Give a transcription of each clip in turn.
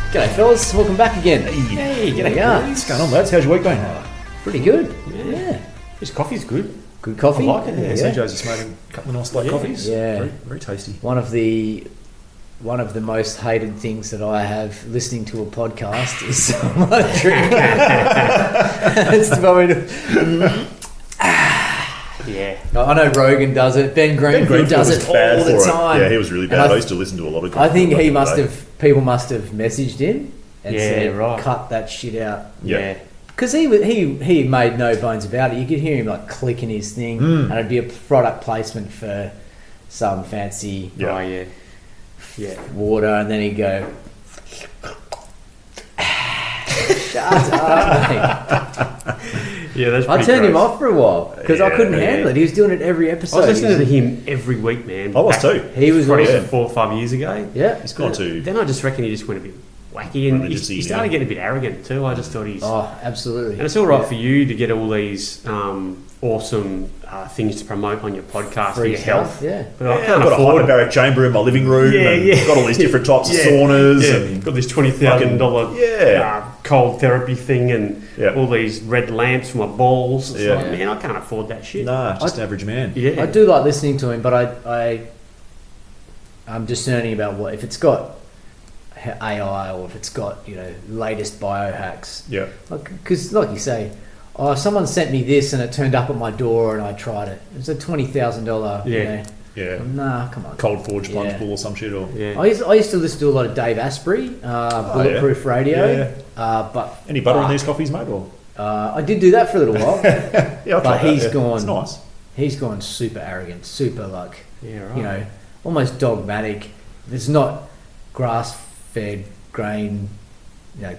G'day fellas, welcome back again. Hey, g'day. What's going on, lads? How's your week going? Pretty good. Yeah. This coffee's good. Good coffee. I like it. Yeah. CJ's just made a couple of nice black coffees. Yeah. Very, very tasty. One of the most hated things that I have listening to a podcast is someone drinking. It's probably Yeah. I know Rogan does it. Ben Greenfield does it all the time. Yeah, he was really bad. I used to listen to a lot of. I think people must have messaged him and said, right. cut that shit out. Yeah. Because he made no bones about it. You could hear him like clicking his thing, and it'd be a product placement for some fancy Yeah. water, and then he'd go, "Shut up, mate." Yeah, that's I turned him off for a while because I couldn't handle it. He was doing it every I episode. was listening to him every week, man. I was too. He was probably awesome. 4 or 5 years ago. Yeah. He's gone to. Then I just reckon he just went a bit wacky, and he started getting a bit arrogant too. I just thought he's. Oh, absolutely. And it's all right for you to get all these awesome things to promote on your podcast for Free your stuff, health. yeah. But I I've can't got a afford it. hyperbaric chamber in my living room. and got all these different types of saunas. And got this $20,000 cold therapy thing, and all these red lamps for my balls. It's like, man, I can't afford that shit. Nah, just an average man. Yeah, I do like listening to him, but I'm discerning about what if it's got AI or if it's got latest biohacks. Yeah. Because like you say, oh, someone sent me this and it turned up at my door and I tried it. It was a $20,000. Yeah. Nah, come on. Cold forge plunge pool or some shit. Or I used to listen to a lot of Dave Asprey, Bulletproof Radio. But any butter on these coffees, mate? Or I did do that for a little while. but he's gone. It's nice. He's gone super arrogant, super almost dogmatic. It's not grass-fed grain,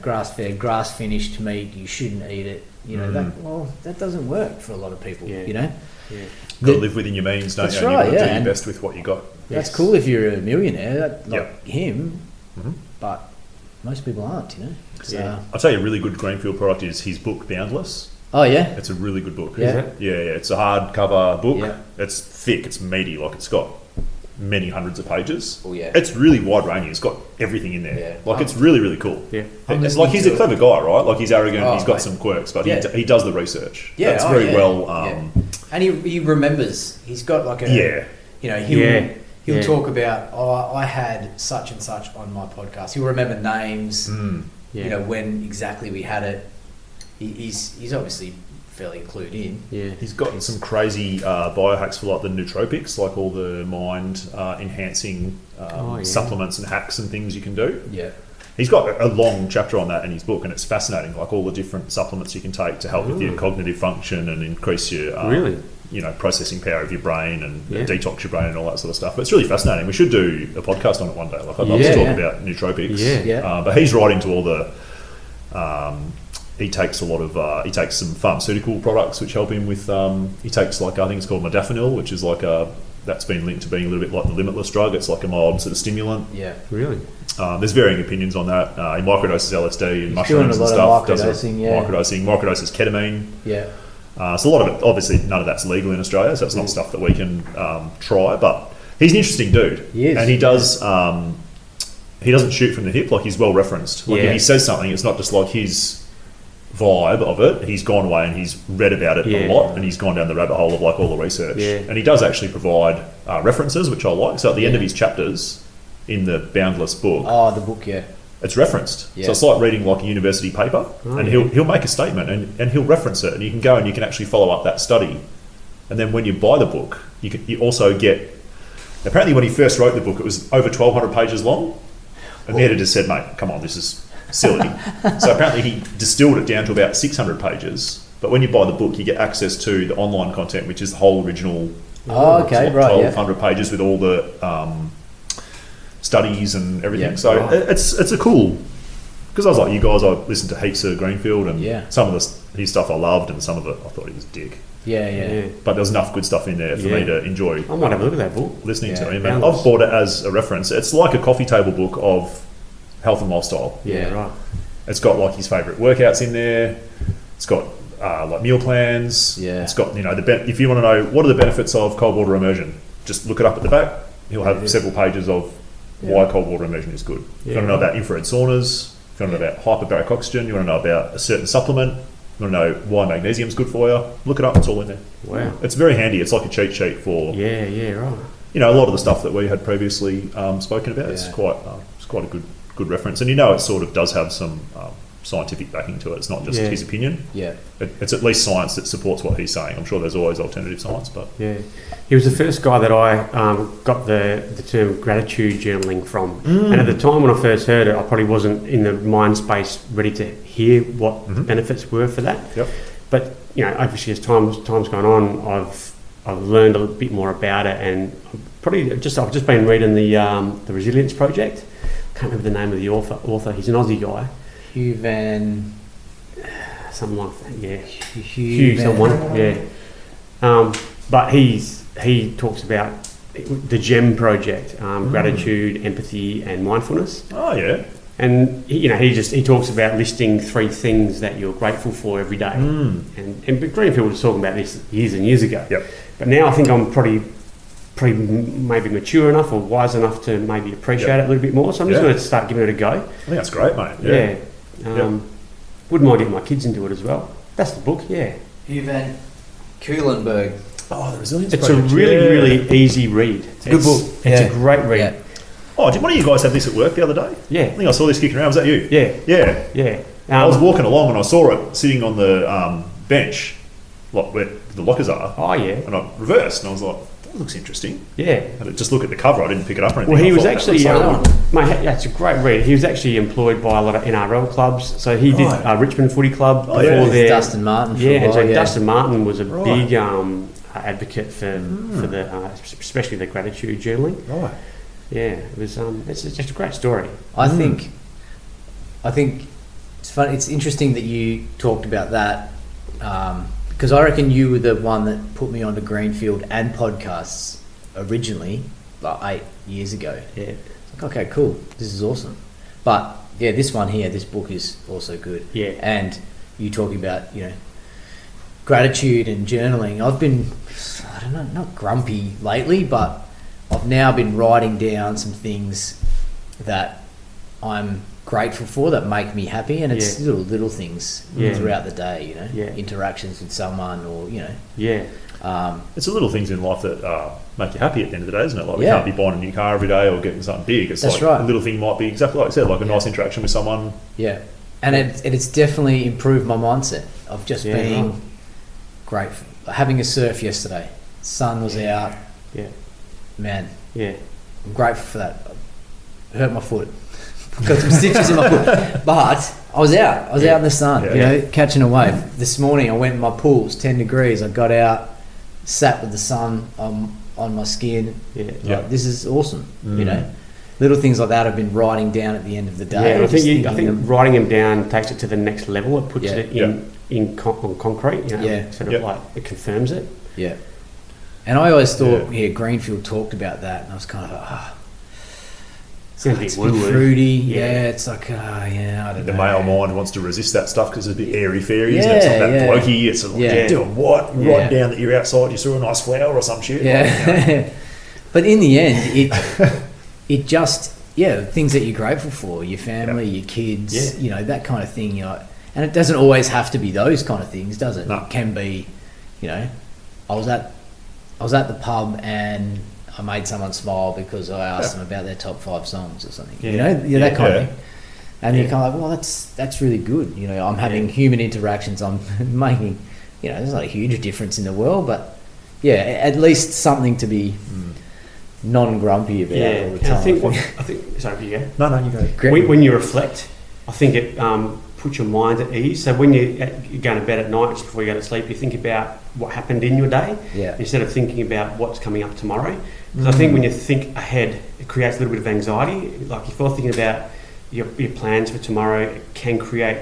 grass-fed, grass-finished meat. You shouldn't eat it. That doesn't work for a lot of people. Got to live within your means, don't you? That's right. You've got to do your best with what you got. That's cool if you're a millionaire, like him, but most people aren't. I'll tell you, a really good Greenfield product is his book Boundless. Oh yeah, it's a really good book. Yeah, It's a hardcover book. Yeah. It's thick. It's meaty. Like it's got many hundreds of pages. Oh yeah, it's really wide ranging. It's got everything in there. Yeah. It's really really cool. Yeah, it's like he's a clever guy, right? Like he's arrogant. He's got some quirks, but he does the research. Yeah, it's very well. And he remembers. He's got like a He'll talk about I had such and such on my podcast. He'll remember names. When exactly we had it. He's obviously fairly clued in. Yeah, he's got some crazy biohacks for like the nootropics, like all the mind enhancing supplements and hacks and things you can do. Yeah, he's got a long chapter on that in his book, and it's fascinating. Like all the different supplements you can take to help with your cognitive function and increase your processing power of your brain and detox your brain and all that sort of stuff. But it's really fascinating. We should do a podcast on it one day. Like I'd love to talk about nootropics. But he's writing to all the. He takes a lot of. He takes some pharmaceutical products which help him with. He takes I think it's called modafinil, which is that's been linked to being a little bit like the limitless drug. It's like a mild sort of stimulant. Yeah, really. There's varying opinions on that. He microdoses LSD and mushrooms and stuff. Microdoses ketamine. Yeah. So a lot of it, obviously, none of that's legal in Australia, so it's not stuff that we can try. But he's an interesting dude, and he does. He doesn't shoot from the hip. Like he's well referenced. Like if he says something, it's not just like his vibe of it. He's gone away and he's read about it a lot, and he's gone down the rabbit hole of like all the research. And he does actually provide references, which I like. So at the end of his chapters in the Boundless book, the book, it's referenced. So it's like reading like a university paper, and he'll make a statement and he'll reference it, and you can go and you can actually follow up that study. And then when you buy the book, you also get. Apparently, when he first wrote the book, it was over 1,200 pages long, and the editor said, "Mate, come on, this is silly." So apparently, he distilled it down to about 600 pages. But when you buy the book, you get access to the online content, which is the whole original. 1,200 pages with all the. Studies and everything, it's a cool. Because I was like you guys, I listened to heaps of Greenfield, and some of his stuff I loved, and some of it I thought he was a dick. But there's enough good stuff in there for me to enjoy. I might have a look at that book. Listening to him, and I've bought it as a reference. It's like a coffee table book of health and lifestyle. It's got like his favourite workouts in there. It's got like meal plans. It's got if you want to know what are the benefits of cold water immersion, just look it up at the back. He'll have several pages of why cold water immersion is good. If you want to know about infrared saunas, If you want to know about hyperbaric oxygen, you want to know about a certain supplement, you want to know why magnesium's good for you, look it up, it's all in there. Wow. It's very handy. It's like a cheat sheet for... Yeah, right. You know, a lot of the stuff that we had previously spoken about. It's quite a good reference. And you know, it sort of does have some scientific backing to it. It's not just his opinion. Yeah. It's at least science that supports what he's saying. I'm sure there's always alternative science, but... Yeah. He was the first guy that I got the term gratitude journaling from. And at the time when I first heard it, I probably wasn't in the mind space ready to hear what the benefits were for that. Yep. But, you know, obviously as time's gone on, I've learned a little bit more about it, and I've just been reading the Resilience Project. I can't remember the name of the author. He's an Aussie guy. Hugh Van... Something like that, yeah. Hugh someone, yeah. But he talks about the GEM project, gratitude, empathy, and mindfulness. Oh, yeah. And he talks about listing 3 things that you're grateful for every day. And Greenfield was talking about this years and years ago. Yep. But now I think I'm pretty maybe mature enough or wise enough to maybe appreciate it a little bit more. So I'm just going to start giving it a go. I think that's great, mate. Yeah. Wouldn't mind getting my kids into it as well. That's the book, yeah. Hugh Van Cuylenberg. Oh, the Resilience It's Project. a really easy read. It's a good book. It's a great read. Yeah. Oh, did one of you guys have this at work the other day? Yeah. I think I saw this kicking around. Was that you? Yeah. I was walking along and I saw it sitting on the bench, like where the lockers are. Oh, yeah. And I reversed and I was like, that looks interesting. Yeah. And just look at the cover. I didn't pick it up or anything. Well, he I was thought actually, that was mate, that's a great read. He was actually employed by a lot of NRL clubs. So he did Richmond Footy Club before there. Dustin Martin. And so Dustin Martin was a big advocate for the, especially the gratitude journaling. Right. Yeah, it was. It's just a great story. I think it's fun. It's interesting that you talked about that because I reckon you were the one that put me onto Greenfield and podcasts originally, like 8 years ago. Yeah. It's like, okay, cool. This is awesome. But yeah, this one here, this book is also good. Yeah. And you talking about, gratitude and journaling. I've been, I don't know, not grumpy lately, but I've now been writing down some things that I'm grateful for that make me happy, and it's little things throughout the day, interactions with someone or, it's the little things in life that make you happy at the end of the day, isn't it? Like we can't be buying a new car every day or getting something big. It's That's like right. a little thing might be exactly like I said, like a nice interaction with someone. Yeah. And it's definitely improved my mindset of just being grateful. Having a surf yesterday. Sun was out. Yeah. Man. Yeah. I'm grateful for that. Hurt my foot. Got some stitches in my foot. But I was out. I was out in the sun, catching a wave. This morning I went in my pool. It was 10 degrees. I got out, sat with the sun on my skin. Yeah. This is awesome, Little things like that I've been writing down at the end of the day. Yeah, I think writing them down takes it to the next level. It puts it on concrete, sort of like it confirms it. Yeah. And I always thought, Greenfield talked about that, and I was kind of, Sounds a bit it's a woo-woo. bit fruity. Yeah, it's like, I don't know. The male mind wants to resist that stuff because it's a bit airy-fairy, isn't it? It's not that blokey. It's like, doing what? Writing down that you're outside, you saw a nice flower or some shit. Yeah. But in the end, it just, things that you're grateful for, your family, your kids, that kind of thing, and it doesn't always have to be those kind of things, does it? No. It can be, I was at the pub and I made someone smile because I asked them about their top 5 songs or something. That kind of thing. And you're kind of like, well, that's really good. I'm having human interactions. I'm making, there's not a huge difference in the world, but at least something to be non-grumpy about all the time. I think. Sorry, you go. No, you go. When you reflect, I think it puts your mind at ease. So when you're going to bed at night, just before you go to sleep, you think about what happened in your day instead of thinking about what's coming up tomorrow. Because I think when you think ahead, it creates a little bit of anxiety. Like if you're thinking about your plans for tomorrow, it can create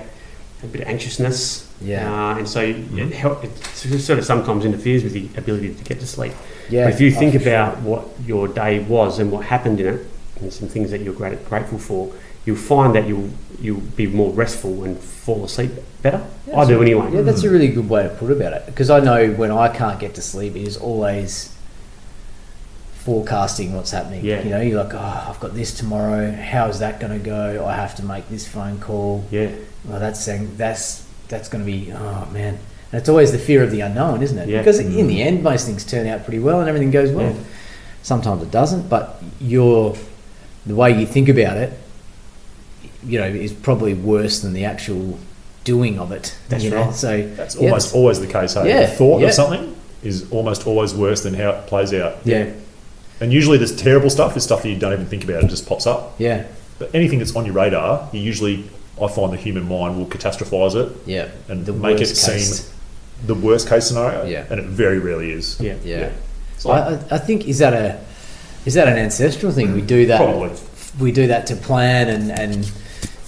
a bit of anxiousness. And so it sort of sometimes interferes with the ability to get to sleep. But if you think about what your day was and what happened in it, and some things that you're grateful for, you'll find that you'll be more restful and fall asleep better. I do anyway. Yeah, that's a really good way to put about it. Because I know when I can't get to sleep, it is always forecasting what's happening. Yeah. You know, you're like, oh, I've got this tomorrow. How is that going to go? I have to make this phone call. Yeah. Well, that's going to be, oh man. And it's always the fear of the unknown, isn't it? Yeah. Because in the end, most things turn out pretty well and everything goes well. Yeah. Sometimes it doesn't, but the way you think about it, you know, is probably worse than the actual doing of it. That's you know? right. So That's almost always the case. Hey? Yeah, The thought yeah. of something is almost always worse than how it plays out. Yeah. And usually this terrible stuff is stuff that you don't even think about. It just pops up. Yeah. But anything that's on your radar, I find the human mind will catastrophize it. Yeah. And The make it worst case. seem the worst case scenario. Yeah. And it very rarely is. Yeah. Yeah. So I think is that an ancestral thing? We do that. Probably. We do that to plan and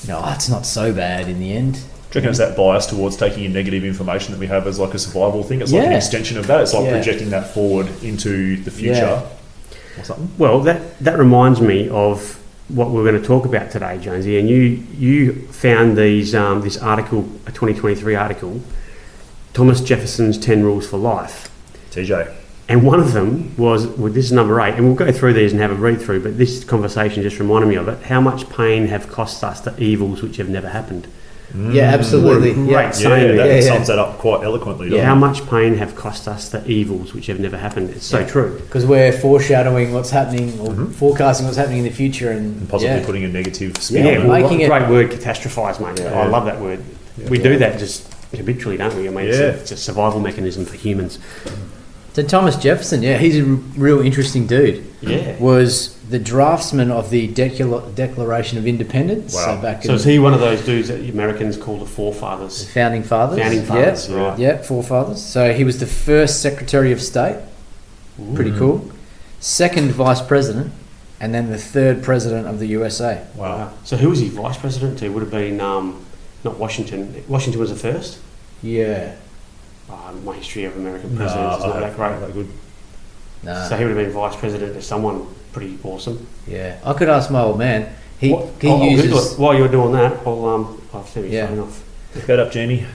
you know, it's not so bad in the end. Do you reckon it's that bias towards taking in negative information that we have as like a survival thing? It's like an Yeah. extension of that. It's like Yeah. projecting that forward into the future Yeah. or something. Well, that reminds me of what we're going to talk about today, Jonesy. And you found this article, a 2023 article, Thomas Jefferson's 10 Rules for Life. TJ. And one of them was, well, this is number 8, and we'll go through these and have a read through, but this conversation just reminded me of it. How much pain have cost us the evils which have never happened? Yeah, absolutely. What a Yeah. great saying Yeah, there. that Yeah, yeah. sums that up quite eloquently. doesn't How it? much pain have cost us the evils which have never happened? It's so Yeah. true. Because we're foreshadowing what's happening or forecasting what's happening in the future and Possibly yeah. putting a negative spin Yeah, on it. well, making it- great word, catastrophize, mate. Yeah. I love that word. We do that just habitually, don't we? I mean, it's a survival mechanism for humans. So Thomas Jefferson, yeah, he's a real interesting dude. Yeah. Was the draftsman of the Declaration of Independence. Wow. So back So in is he one of those dudes that the Americans call the forefathers? the Founding Fathers. Founding fathers, yeah. right. Yeah, forefathers. So he was the first Secretary of State. Pretty cool. Second Vice President, and then the third President of the USA. Wow. So who was he vice president to? Would have been not Washington. Washington was the first. Yeah. My history of American presidents is not that great. That good. Nah. So he would have been vice president to someone pretty awesome. Yeah. I could ask my old man. He I'll Google uses. it. While you're doing that, I'll send you Yeah. phone off. Look that up, Jamie.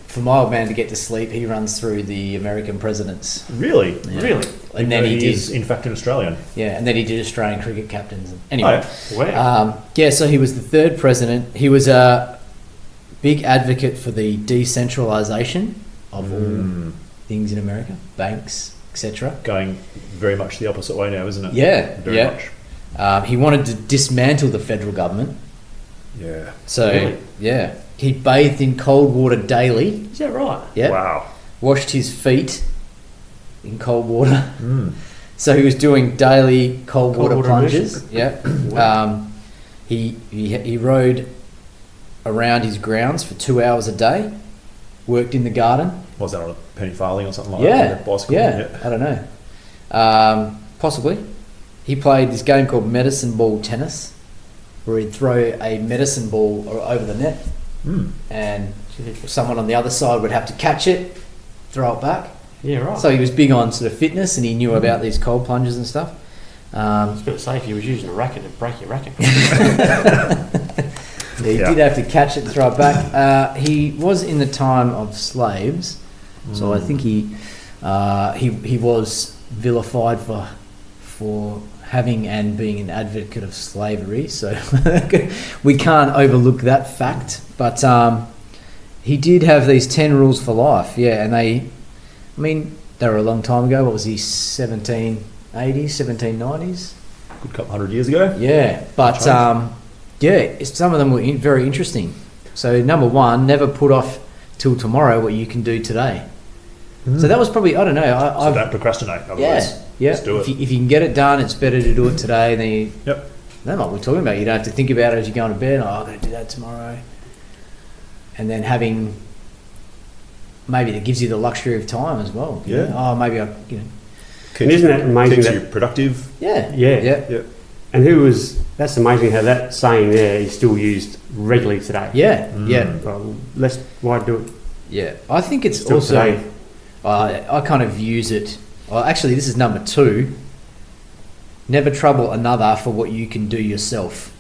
For my old man to get to sleep, he runs through the American presidents. Really? Yeah. Really? And then he is, did. in fact, an Australian. Yeah, and then he did Australian cricket captains. Anyway. Wow. Yeah, so he was the third president. He was a big advocate for the decentralisation of all things in America, banks, etc. Going very much the opposite way now, isn't it? Yeah, Very yeah. much. He wanted to dismantle the federal government. Yeah. So, Really? yeah. He bathed in cold water daily. Is that right? Yeah. Wow. Washed his feet in cold water. So he was doing daily cold water plunges. Yeah. He rode around his grounds for 2 hours a day. Worked in the garden. Was that on a penny farthing or something like Yeah. that? Bicycle? Yeah. I don't know. Possibly. He played this game called medicine ball tennis, where he'd throw a medicine ball over the net, and someone on the other side would have to catch it, throw it back. Yeah, right. So he was big on sort of fitness, and he knew about these cold plunges and stuff. I was going to say, if he was using a racket, it'd break your racket. He did have to catch it and throw it back. He was in the time of slaves, so I think he was vilified for having and being an advocate of slavery. So we can't overlook that fact. But he did have these 10 rules for life. Yeah, and they were a long time ago. What was he? 1780s, 1790s. Good couple hundred years ago. Yeah, but some of them were very interesting. So number one, never put off till tomorrow what you can do today. So that was probably, I don't know. So don't procrastinate. In other words. Yeah. Just do it. If you can get it done, it's better to do it today. Then you, Yep. that's what we're talking about. You don't have to think about it as you're going to bed. I'm going to do that tomorrow. And then maybe that gives you the luxury of time as well. You know? Oh, maybe And isn't that amazing? Keeps That, you productive. Yeah. Yeah. Yeah. And that's amazing how that saying there is still used regularly today. Yeah. Yeah. Well, why do it? Yeah. I think it's Still also... today. I kind of use it. Well, actually, this is number 2. Never trouble another for what you can do yourself.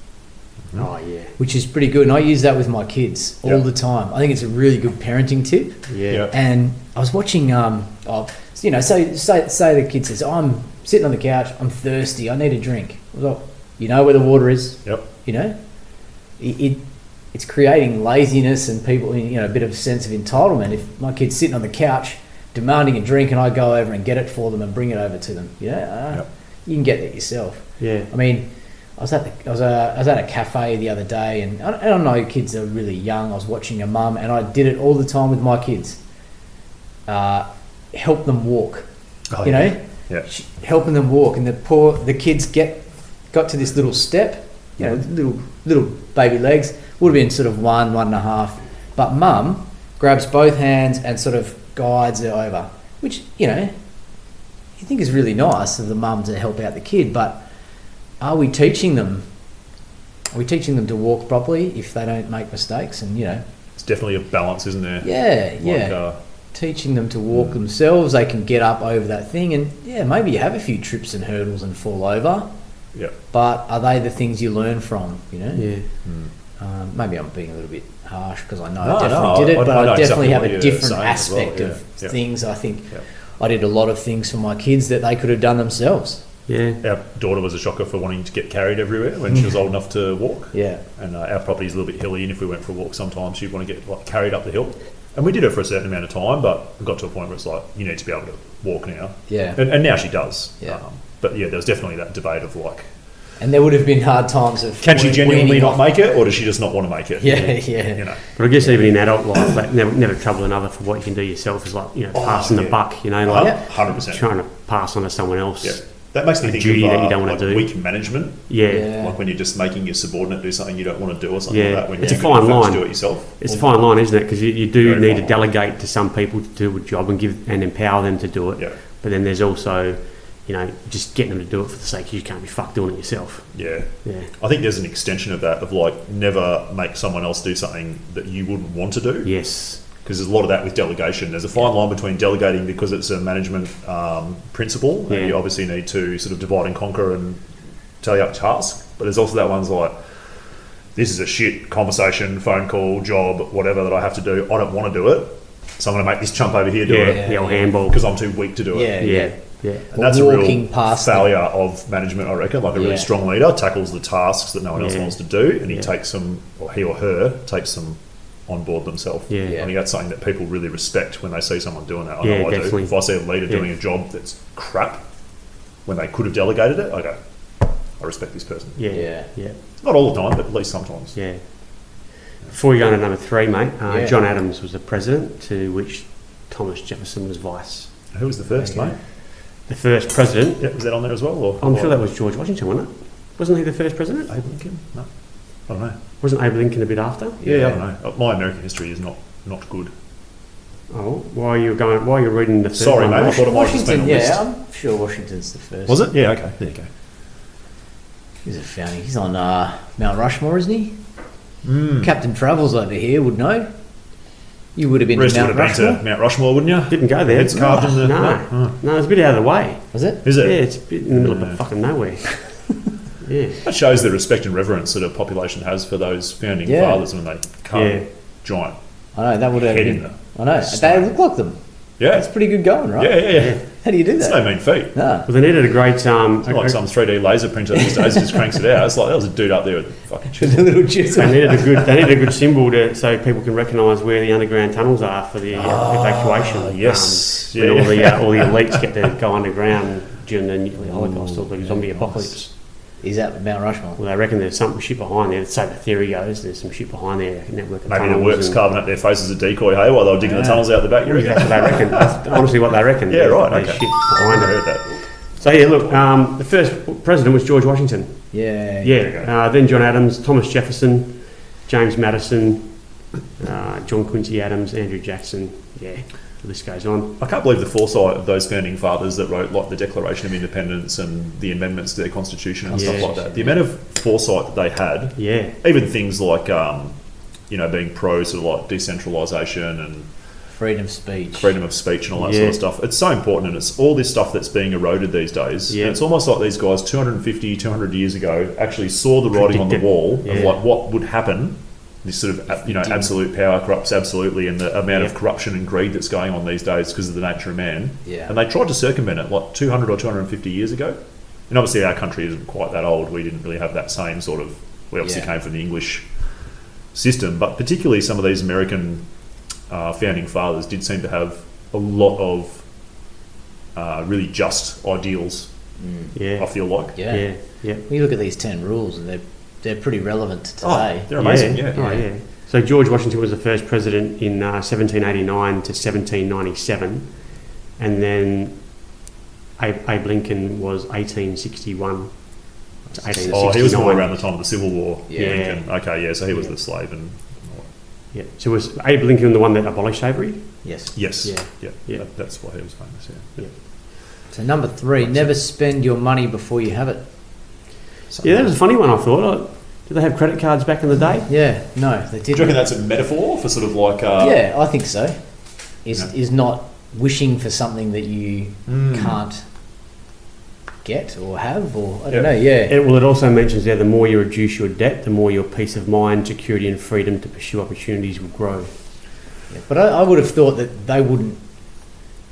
Oh, yeah. which is pretty good. And I use that with my kids all the time. I think it's a really good parenting tip. Yeah. And I was watching, say the kid says, I'm sitting on the couch, I'm thirsty, I need a drink. I was like, you know where the water is? Yep. You know? It's creating laziness and people, a bit of a sense of entitlement. If my kid's sitting on the couch demanding a drink and I go over and get it for them and bring it over to them, you can get that yourself. Yeah. I mean, I was at a cafe the other day, and I don't know, kids are really young. I was watching a mum, and I did it all the time with my kids. Help them walk, helping them walk, and the kids got to this little step, little baby legs, would have been sort of 1.5, but mum grabs both hands and sort of guides it over, which you think is really nice of the mum to help out the kid, but are we teaching them to walk properly if they don't make mistakes? And it's definitely a balance, isn't there? Teaching them to walk themselves, they can get up over that thing, and maybe you have a few trips and hurdles and fall over, but are they the things you learn from? Maybe I'm being a little bit harsh because I know I definitely did it, but I definitely have a different aspect of things. I think I did a lot of things for my kids that they could have done themselves. Yeah. Our daughter was a shocker for wanting to get carried everywhere when she was old enough to walk. Yeah. And our property's a little bit hilly, and if we went for a walk, sometimes she'd want to get carried up the hill. And we did it for a certain amount of time, but it got to a point where it's like, you need to be able to walk now. Yeah. And now she does. Yeah. But there was definitely that debate of like... And there would have been hard times of... Can she genuinely not make it, or does she just not want to make it? Yeah. But I guess even in adult life, like never trouble another for what you can do yourself is like, passing the buck, 100%. Trying to pass on to someone else. Yeah. That makes me think duty of that you don't want to do. weak management. Yeah. Like when you're just making your subordinate do something you don't want to do or something like that. When it's a you fine line. do it yourself. It's a fine line, isn't it? Because you do Very need to delegate to some people to do a job and empower them to do it. Yeah. But then there's also, just getting them to do it for the sake you can't be fucked doing it yourself. Yeah. Yeah. I think there's an extension of that of like never make someone else do something that you wouldn't want to do. Yes. Because there's a lot of that with delegation. There's a fine line between delegating because it's a management principle, and you obviously need to sort of divide and conquer and tally up tasks. But there's also that one's like, this is a shit conversation, phone call, job, whatever that I have to do. I don't want to do it, so I'm going to make this chump over here do it. The old handball. Because I'm too weak to do it. Yeah. And that's a real failure of management, I reckon. Like a really strong leader tackles the tasks that no one else wants to do, and he takes them, or he or her takes them on board themselves. Yeah. I think that's something that people really respect when they see someone doing that. I Yeah, know I definitely. do. If I see a leader doing a job that's crap when they could have delegated it, I go, I respect this person. Yeah. Not all the time, but at least sometimes. Yeah. Before you go on to number 3, mate, John Adams was the president, to which Thomas Jefferson was vice. Who was the first, mate? The first president. Yeah, was that on there as well? Or, I'm sure that was George Washington, wasn't it? Wasn't he the first president? Abe Lincoln? No. I don't know. Wasn't Abe Lincoln a bit after? Yeah, I don't know. My American history is not good. Oh, why are you reading the third Sorry, one, mate. I thought it might have just been Washington, a list. I'm sure Washington's the first. Was it? Yeah, okay. There you go. He's a founding. He's on Mount Rushmore, isn't he? Captain Travels over here would know. You would have been Rest to would Mount have been Rushmore. to Mount Rushmore, wouldn't you? Didn't go there. It's carved in the... No, it's a bit out of the way. Was it? Is it? Yeah, it's a bit in the middle of fucking nowhere. Yeah. That shows the respect and reverence that a population has for those founding fathers when they carve giant I know, that would have head been... in there. I know. They look like them. Yeah. That's pretty good going, right? Yeah. How do you do It's that? no mean feat. No. Well, they needed a great... It's not like some 3D laser printer these days just cranks it out. It's like, that was a dude up there with a fucking chisel. The little chisel. They needed a good symbol so people can recognise where the underground tunnels are for the evacuation. Yes. When all the elites get to go underground during the nuclear holocaust or the zombie apocalypse. Is that Mount Rushmore? Well, they reckon there's some shit behind there. So the theory goes, there's some shit behind there, a network of Maybe tunnels. it works carving up their faces as a decoy, hey, while they were digging the tunnels out the back. You reckon? That's what they reckon. That's honestly what they reckon. Yeah, right. There's Okay. shit behind I it. heard that. So yeah, look, the first president was George Washington. Yeah. Then John Adams, Thomas Jefferson, James Madison, John Quincy Adams, Andrew Jackson. Yeah, the list goes on. I can't believe the foresight of those founding fathers that wrote like the Declaration of Independence and the amendments to their constitution and stuff like that. The amount of foresight that they had. Yeah. Even things like, being pro sort of like decentralisation and freedom of speech, and all that sort of stuff. It's so important, and it's all this stuff that's being eroded these days. And it's almost like these guys 200 years ago actually saw the writing on the wall of like what would happen. This sort of absolute power corrupts absolutely, and the amount of corruption and greed that's going on these days because of the nature of man. And they tried to circumvent it like 200 or 250 years ago. And obviously our country isn't quite that old. We didn't really have that same sort of... We obviously came from the English system, but particularly some of these American founding fathers did seem to have a lot of really just ideals, I feel like. You look at these 10 rules and they're pretty relevant to today. They're amazing, So George Washington was the first president in 1789 to 1797, and then Abe Lincoln was 1861 to 1869. Oh, he was all around the time of the Civil War. Okay, so he was the slave and... So was Abe Lincoln the one that abolished slavery? Yes. That's why he was famous, So number 3, never spend your money before you have it. That was a funny one, I thought. Did they have credit cards back in the day? No, they didn't. Do you reckon that's a metaphor for sort of like... I think so. Is not wishing for something that you can't get or have, or I don't know. It also mentions there, the more you reduce your debt, the more your peace of mind, security and freedom to pursue opportunities will grow. But I would have thought that they wouldn't,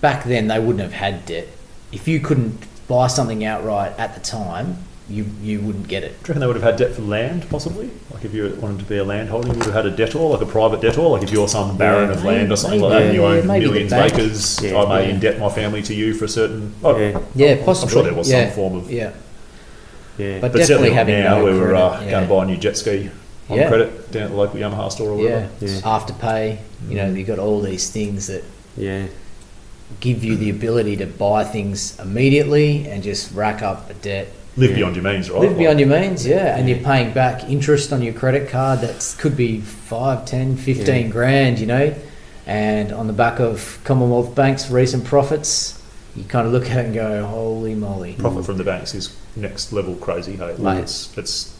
back then they wouldn't have had debt. If you couldn't buy something outright at the time, you wouldn't get it. Do you reckon they would have had debt for land, possibly? Like if you wanted to be a landholder, you would have had a debtor, like a private debtor, like if you're some baron of land or something like that, and you own millions of acres, I may indebt my family to you for a certain... possibly. I'm sure there was some form of... But definitely having now we were going to buy a new jet ski on credit down at the local Yamaha store or whatever. Afterpay, you've got all these things that give you the ability to buy things immediately and just rack up a debt. Live beyond your means, right? Live beyond your means, and you're paying back interest on your credit card that could be 5, 10, 15 grand, and on the back of Commonwealth Bank's recent profits, you kind of look at it and go, holy moly. Profit from the banks is next level crazy, hey? It's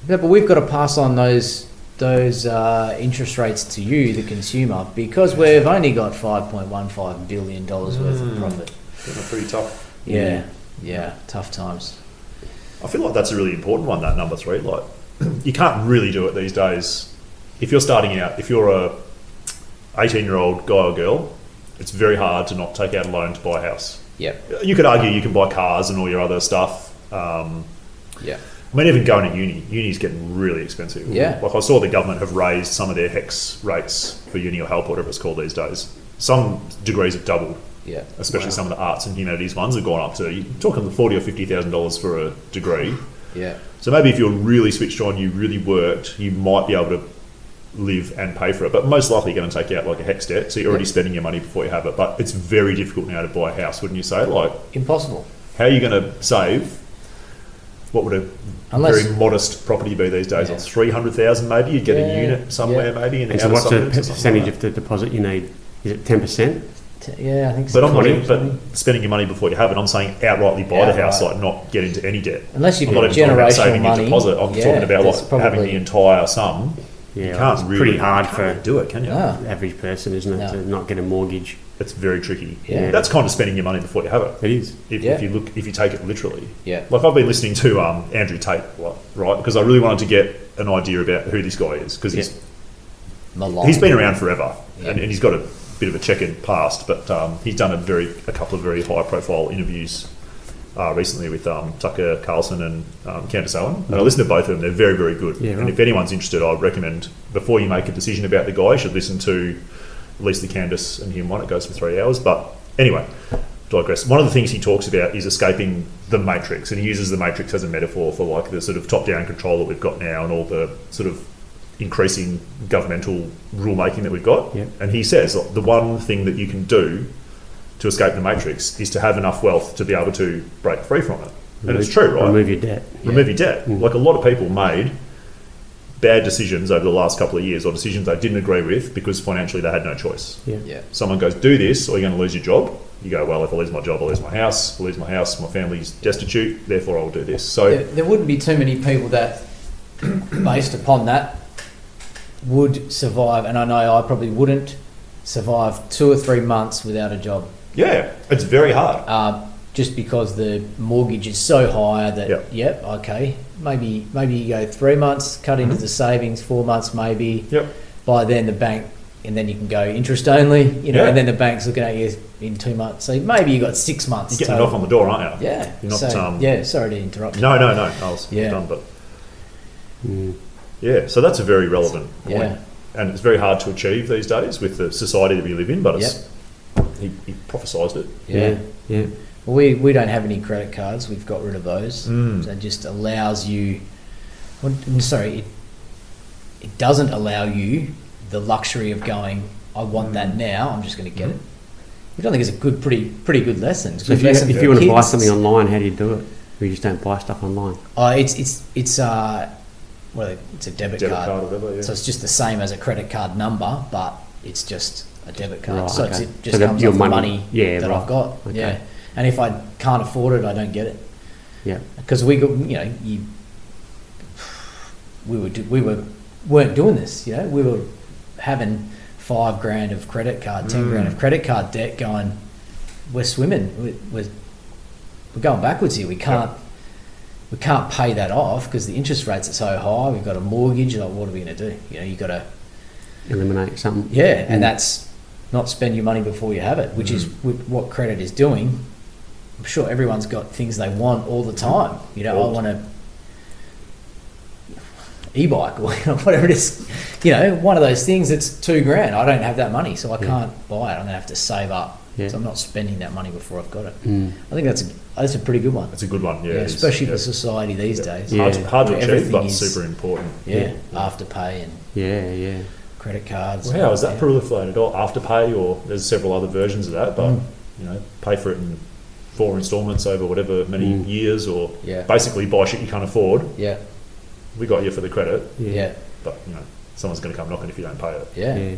but we've got to pass on those interest rates to you, the consumer, because we've only got $5.15 billion worth of profit. Pretty tough. Tough times. I feel like that's a really important one, that number 3. Like, you can't really do it these days. If you're starting out, if you're a 18-year-old guy or girl, it's very hard to not take out a loan to buy a house. You could argue you can buy cars and all your other stuff. I mean, even going to uni's getting really expensive. Like I saw the government have raised some of their HECS rates for uni or help, whatever it's called these days. Some degrees have doubled. Especially some of the arts and humanities ones have gone up to, you're talking $40,000 or $50,000 for a degree. So maybe if you're really switched on, you really worked, you might be able to live and pay for it. But most likely you're going to take out like a HECS debt, so you're already spending your money before you have it. But it's very difficult now to buy a house, wouldn't you say? Like, impossible. How are you going to save? What would a very modest property be these days? Like 300,000 maybe? You'd get a unit somewhere maybe. And so what's the percentage of the deposit you need? Is it 10%? I think so. But spending your money before you have it, I'm saying outrightly buy the house, like not get into any debt. Unless you've got generational money. Your deposit. I'm talking about like having the entire sum. You can't it's really pretty hard for do it, can you? The average person, isn't it, to not get a mortgage? It's very tricky. That's kind of spending your money before you have it. It is. If you take it literally. Like I've been listening to Andrew Tate, right? Because I really wanted to get an idea about who this guy is, because he's been around forever and he's got a bit of a checkered past, but he's done a couple of very high profile interviews recently with Tucker Carlson and Candace Owen, and I listened to both of them. They're very, very good. And if anyone's interested, I'd recommend, before you make a decision about the guy, you should listen to at least the Candace and him one. It goes for 3 hours. But anyway, digress. One of the things he talks about is escaping the matrix, and he uses the matrix as a metaphor for like the sort of top-down control that we've got now and all the sort of increasing governmental rulemaking that we've got. And he says the one thing that you can do to escape the matrix is to have enough wealth to be able to break free from it. And it's true, right? Remove your debt. Remove your debt. Like a lot of people made bad decisions over the last couple of years, or decisions they didn't agree with because financially they had no choice. Someone goes, do this or you're going to lose your job. You go, well, if I lose my job, I'll lose my house. I'll lose my house, my family's destitute, therefore I'll do this. So there wouldn't be too many people that, based upon that, would survive, and I know I probably wouldn't, survive 2 or 3 months without a job. Yeah, it's very hard. Just because the mortgage is so high that, okay, maybe you go 3 months, cut into the savings, 4 months maybe. Yep. By then the bank, and then you can go interest only, and then the bank's looking at you in 2 months. So maybe you got 6 months. You're getting a knock on the door, aren't you? Yeah. You're not, sorry to interrupt. No. I was done, but yeah. So that's a very relevant point. Yeah. And it's very hard to achieve these days with the society that we live in. But it's, he prophesised it. Yeah. Well, we don't have any credit cards. We've got rid of those. So it just allows you. It doesn't allow you the luxury of going, I want that now, I'm just going to get it. I don't think it's a pretty good lesson. So if you want to buy something online, how do you do it? Or you just don't buy stuff online? It's a debit card. Or whatever, So it's just the same as a credit card number, but it's just a debit card. Right, so okay. it just comes off the money that I've got. Okay. Yeah. And if I can't afford it, I don't get it. Yeah. Because we weren't doing this. We were having $5,000 of credit card, $10,000 of credit card debt. Going, we're swimming. We're going backwards here. We can't pay that off because the interest rates are so high. We've got a mortgage. Like, what are we going to do? You got to eliminate something. Yeah, and that's not spend your money before you have it, which is what credit is doing. I'm sure everyone's got things they want all the time. I want a e-bike or whatever it is. One of those things that's $2,000. I don't have that money, so I can't buy it. I'm going to have to save up. Yeah. So I'm not spending that money before I've got it. I think that's a pretty good one. That's a good one, especially for society these days. Hard to achieve, but super important. Afterpay and credit cards. Well, how is that proliferated? Or Afterpay, or there's several other versions of that, but pay for it in 4 installments over whatever many years, or basically buy shit you can't afford. Yeah. We got you for the credit. Yeah. But someone's going to come knocking if you don't pay it. Yeah.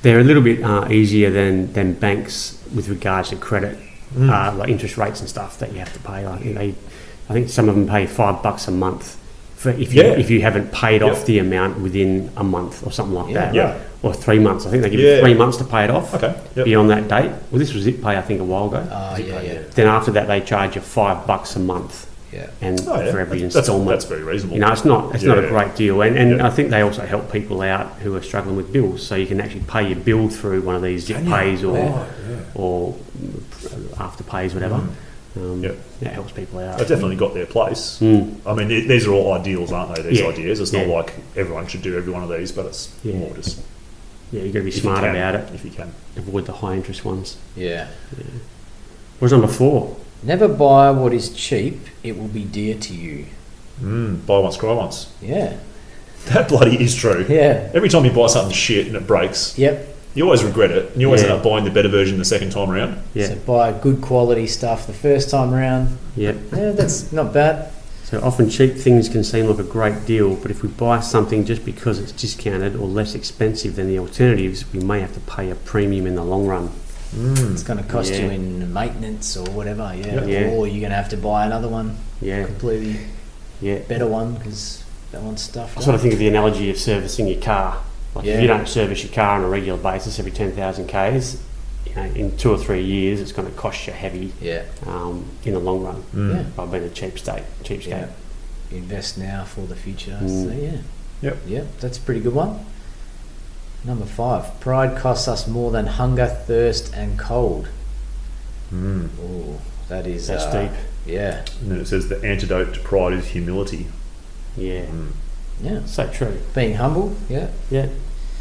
They're a little bit easier than banks with regards to credit, like interest rates and stuff that you have to pay. I think some of them pay $5 a month for if you haven't paid off the amount within a month or something like that. Yeah. Or 3 months. I think they give you 3 months to pay it off. Okay. Yep. Beyond that date. Well, this was ZipPay, I think, a while ago. Then after that, they charge you $5 a month. Yeah. And for every instalment. That's very reasonable. It's not a great deal. And I think they also help people out who are struggling with bills. So you can actually pay your bill through one of these ZipPays or Afterpays, whatever. That helps people out. They've definitely got their place. I mean, these are all ideals, aren't they? These ideas. It's not like everyone should do every one of these, but it's more just... Yeah, you've got to be smart about it. If you can. Avoid the high interest ones. Yeah. What's number 4? Never buy what is cheap, it will be dear to you. Buy once, cry once. Yeah. That bloody is true. Yeah. Every time you buy something shit and it breaks, you always regret it, and you always end up buying the better version the second time around. Yeah. So buy good quality stuff the first time around. Yep. Yeah, that's not bad. So often cheap things can seem like a great deal, but if we buy something just because it's discounted or less expensive than the alternatives, we may have to pay a premium in the long run. It's going to cost you in maintenance or whatever, or you're going to have to buy another one, completely better one, because that one's stuff. I sort of think of the analogy of servicing your car. Like if you don't service your car on a regular basis every 10,000 Ks, in 2 or 3 years, it's going to cost you heavy in the long run by being a cheapskate. Yeah. Invest now for the future. So, that's a pretty good one. Number 5, pride costs us more than hunger, thirst, and cold. Oh, that's deep. Yeah. And then it says the antidote to pride is humility. Yeah. Yeah. So true. Being humble. Yeah. Yeah,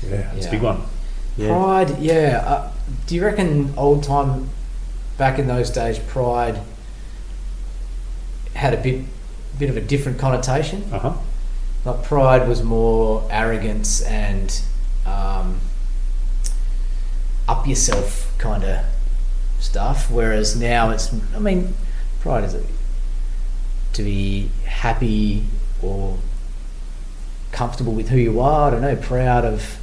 it's a big one. Yeah. Pride. Do you reckon old time, back in those days, pride had a bit of a different connotation? Like pride was more arrogance and up yourself kind of stuff, whereas now it's, pride is to be happy or comfortable with who you are. I don't know, proud of,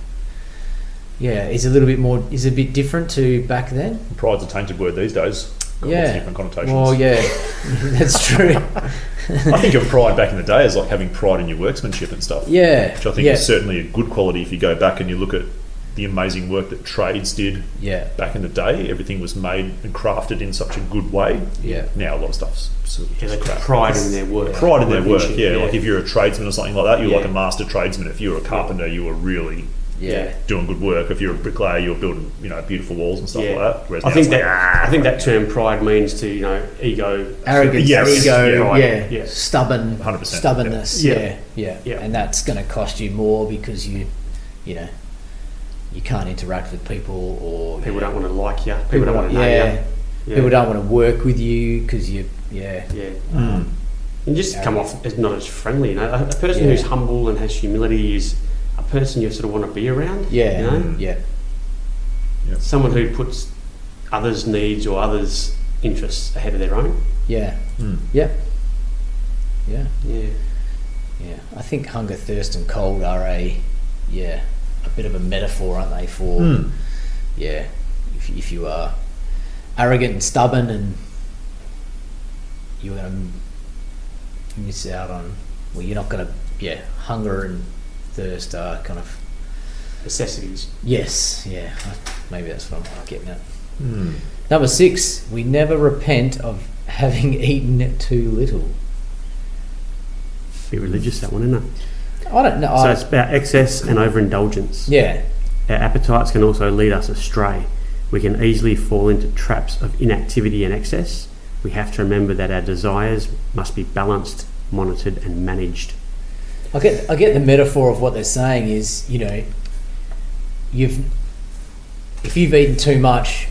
is a bit different to back then. Pride's a tainted word these days. Got lots of different connotations. Well, that's true. I think of pride back in the day as like having pride in your workmanship and stuff. Yeah. Which I think is certainly a good quality if you go back and you look at the amazing work that trades did back in the day. Everything was made and crafted in such a good way. Yeah. Now a lot of stuff's sort of they just took crap. pride in their work. Pride in their work, Like if you're a tradesman or something like that, you're Yeah. like a master tradesman. If you're a carpenter, you were really doing good work. If you're a bricklayer, you're building, beautiful walls and stuff like that. Whereas I think that term pride means to, ego, arrogance, ego, Yeah. stubborn, 100%, stubbornness, yeah. And that's going to cost you more because you can't interact with people, or people don't want to like you. People don't want to know you. Yeah. People don't want to work with you because you, You just come off as not as friendly. A person who's humble and has humility is a person you sort of want to be around. Someone who puts others' needs or others' interests ahead of their own. I think hunger, thirst, and cold are a bit of a metaphor, aren't they? For if you are arrogant and stubborn, and you're going to miss out on. Well, you're not going to. Hunger and thirst are kind of necessities. Yes, maybe that's what I'm getting at. Number 6, we never repent of having eaten too little. Bit religious, that one, isn't it? I don't know. So it's about excess and overindulgence. Yeah. Our appetites can also lead us astray. We can easily fall into traps of inactivity and excess. We have to remember that our desires must be balanced, monitored, and managed. I get the metaphor of what they're saying is, if you've eaten too much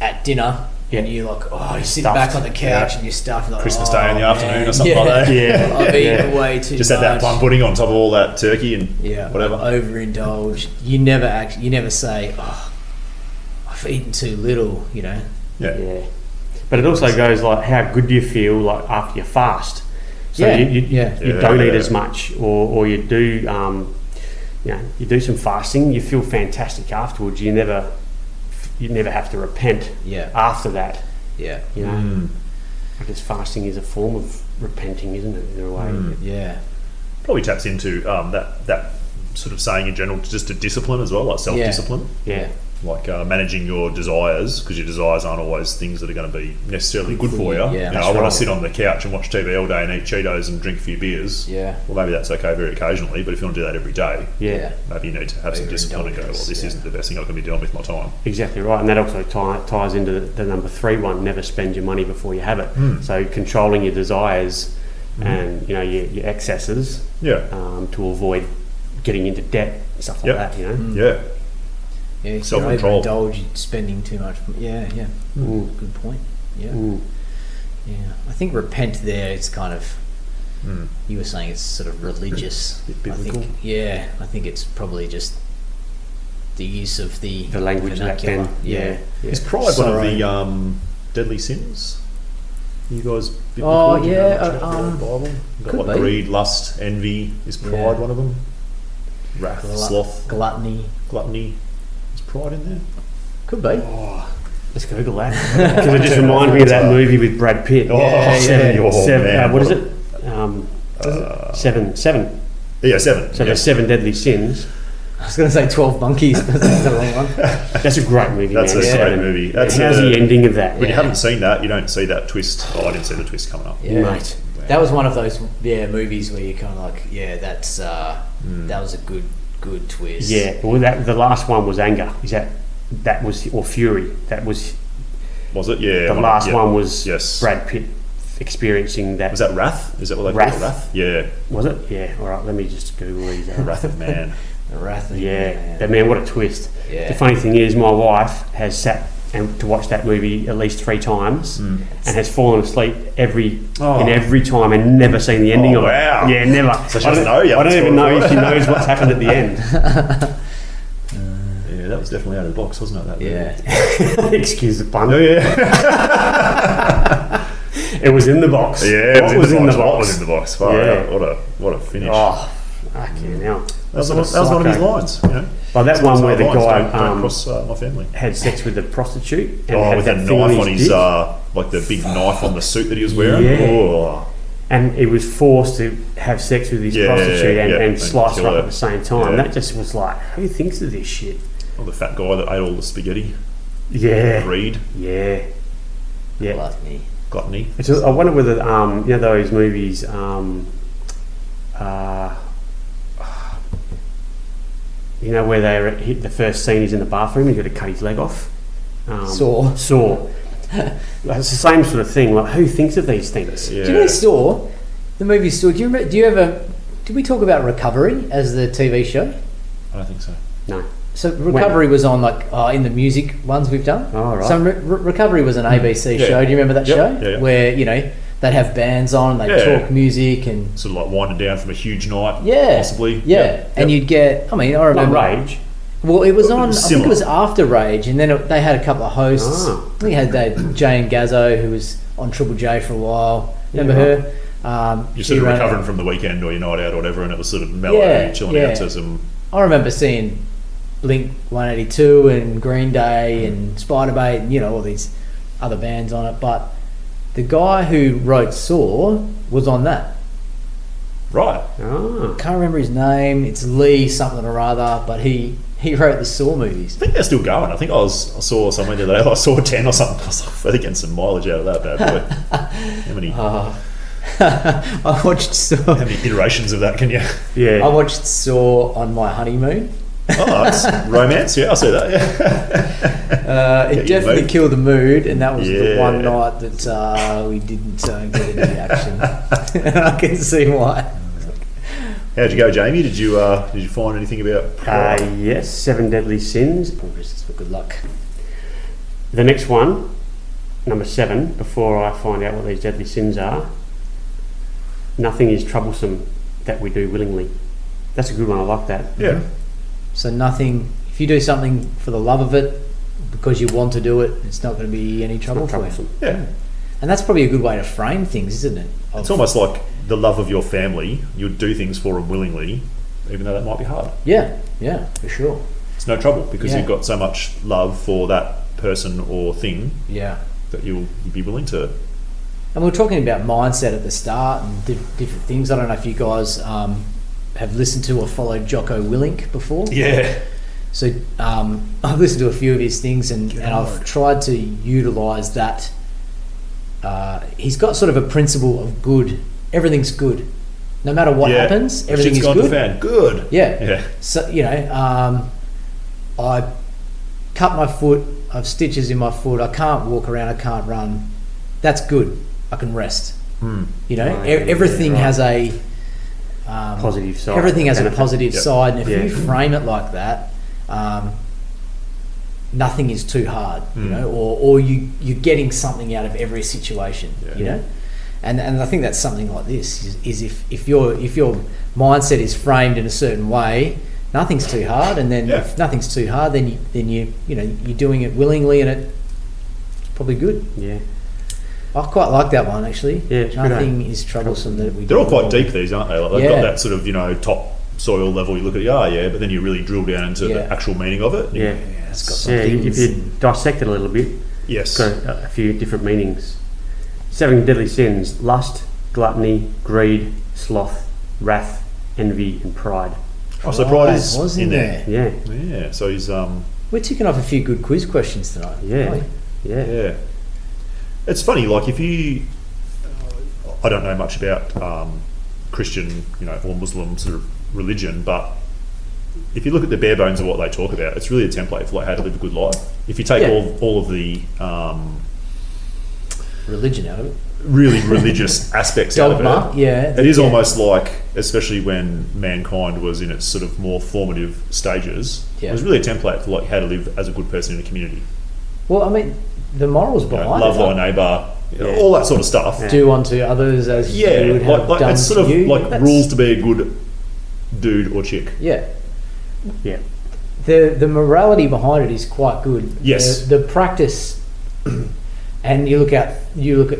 at dinner, and you're like, you sit back on the couch and you're stuffed, like Christmas Day in the afternoon or something like that. I've eaten way too much. Just had that plum pudding on top of all that turkey and whatever. Overindulge. You never say, I've eaten too little. Yeah. But it also goes like, how good do you feel like after you fast? So you don't eat as much, or you do you do some fasting. You feel fantastic afterwards. You never have to repent after that. I guess fasting is a form of repenting, isn't it, in a way? Probably taps into that sort of saying in general, just to discipline as well, like self-discipline. Like managing your desires, because your desires aren't always things that are going to be necessarily good for you. I want to sit on the couch and watch TV all day and eat Cheetos and drink a few beers. Well, maybe that's okay very occasionally, but if you want to do that every day, maybe you need to have some discipline and go, well, this isn't the best thing I can be doing with my time. Exactly right, and that also ties into the number 3 one: never spend your money before you have it. So controlling your desires and your excesses to avoid getting into debt and stuff like that. Self-control. Overindulge, spending too much. Good point. I think repent there is kind of. You were saying it's sort of religious. Biblical. I think it's probably just the use of the language vernacular. back then. Is pride one of the deadly sins? You guys biblical? Do you know much about the Bible? Got like greed, lust, envy. Is pride one of them? Wrath, sloth, gluttony. Is pride in there? Could be. Let's Google that, because it just reminded me of that movie with Brad Pitt. Seven. What is it? Seven. Yeah, 7. So there's 7 deadly sins. I was going to say 12 Monkeys, but that's the wrong one. That's a great movie. That's a great movie. How's the ending of that? When you haven't seen that, you don't see that twist. I didn't see the twist coming up. Mate. That was one of those movies where you're kind of like, that's that was a good twist. Yeah, well, the last one was anger. That was, or fury? That was. Was it? Yeah. The last one was Brad Pitt experiencing that. Was that Wrath? Is that what they call it? Wrath? Yeah. Was it? Yeah. All right. Let me just Google these. Wrath of Man. The Wrath of Man. That man, what a twist. Yeah. The funny thing is, my wife has sat to watch that movie at least 3 times and has fallen asleep every time and never seen the ending of it. Wow. Yeah, never. So she doesn't know yet. I don't even know if she knows what's happened at the end. Yeah, that was definitely out of the box, wasn't it? Excuse the pun. Oh, yeah. It was in the box. Yeah, it was in the box. What was in the box? What a finish. Oh, fucking hell. That was one of his lines, Well, that one where the guy don't cross my family. had sex with the prostitute and had with that a thing knife on on his, like the big knife on the suit that he was wearing. Yeah. and he was forced to have sex with his prostitute and slice her up at the same time. That just was like, who thinks of this shit? Or the fat guy that ate all the spaghetti. Yeah. Greed. Yeah. Gluttony. I wonder whether those movies. Where the first scene is in the bathroom, you've got to cut his leg off. Saw. It's the same sort of thing. Like, who thinks of these things? Yeah. Do you know Saw? The movie Saw. Did we talk about Recovery as the TV show? I don't think so. No. So Recovery was on in the music ones we've done. Oh, right. So Recovery was an ABC show. Do you remember that show? Yeah. Where they'd have bands on, they'd talk music and sort of like winding down from a huge night. Yeah. Possibly. Yeah. And you'd get. I remember Rage. Well, it was on. I think it was after Rage, and then they had a couple of hosts. I think it had Jane Gazzo, who was on Triple J for a while. Remember her? You're sort of recovering from the weekend or your night out or whatever, and it was sort of mellow, chilling out to some. I remember seeing Blink 182 and Green Day and Spiderbait and all these other bands on it, but the guy who wrote Saw was on that. Right. Oh. Can't remember his name. It's Lee something or other, but he wrote the Saw movies. I think they're still going. I think I saw somewhere the other day. I saw 10 or something. I was like, they're getting some mileage out of that bad boy. How many? I watched Saw. How many iterations of that can you? Yeah. I watched Saw on my honeymoon. Oh, that's romance. Yeah, I see that. Yeah. It definitely killed the mood, and that was the one night that we didn't get any action. And I can see why. How'd you go, Jamie? Did you find anything about pride? Yes, 7 Deadly Sins. For good luck. The next one, number 7, before I find out what these deadly sins are, nothing is troublesome that we do willingly. That's a good one, I like that. Yeah. So nothing, if you do something for the love of it, because you want to do it, it's not going to be any trouble for you. Yeah. And that's probably a good way to frame things, isn't it? It's almost like the love of your family. You would do things for them willingly, even though that might be hard. Yeah, for sure. It's no trouble because you've got so much love for that person or thing that you'd be willing to. And we were talking about mindset at the start and different things. I don't know if you guys have listened to or followed Jocko Willink before. Yeah. So I've listened to a few of his things and I've tried to utilise that. He's got sort of a principle of good. Everything's good. No matter what happens, everything is good. Fan. Good. Yeah. So, I cut my foot, I have stitches in my foot, I can't walk around, I can't run. That's good. I can rest. Everything has a positive side. Everything has a positive side, and if you frame it like that, nothing is too hard, or you're getting something out of every situation, and I think that's something like this is if your mindset is framed in a certain way, nothing's too hard, and then if nothing's too hard, then you're doing it willingly, and it's probably good. Yeah. I quite like that one actually. Yeah, nothing is troublesome that we do. They're all quite deep, these, aren't they? Like they've got that sort of top soil level. You look at but then you really drill down into the actual meaning of it. Yeah, it's got some things. If you dissect it a little bit, it's got a few different meanings. 7 deadly sins: lust, gluttony, greed, sloth, wrath, envy, and pride. Oh, so pride is in there. Yeah. So he's we're ticking off a few good quiz questions tonight. Yeah. It's funny, like if you, I don't know much about Christian, or Muslim sort of religion, but if you look at the bare bones of what they talk about, it's really a template for how to live a good life. If you take all of the religion out of it, really religious aspects out of it, it is almost like, especially when mankind was in its sort of more formative stages, it was really a template for how to live as a good person in a community. Well, I mean, the morals behind love thy neighbour, all that sort of stuff. Do unto others as you would have done it's sort to you. of like rules to be a good dude or chick. Yeah. The morality behind it is quite good. Yes. The practice, and you look at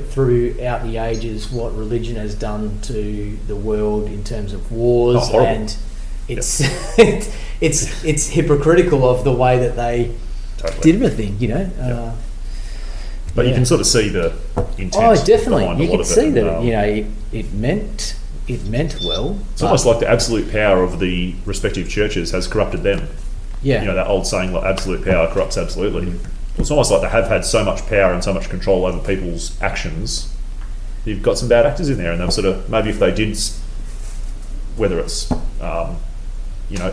throughout the ages what religion has done to the world in terms of wars, and it's it's hypocritical of the way that they did everything. But you can sort of see the intent. Oh, definitely. behind a You lot can of see it. that it meant well. It's almost like the absolute power of the respective churches has corrupted them. Yeah. You know, that old saying, like, absolute power corrupts absolutely. It's almost like they have had so much power and so much control over people's actions. You've got some bad actors in there, and they've sort of, maybe if they did, whether it's,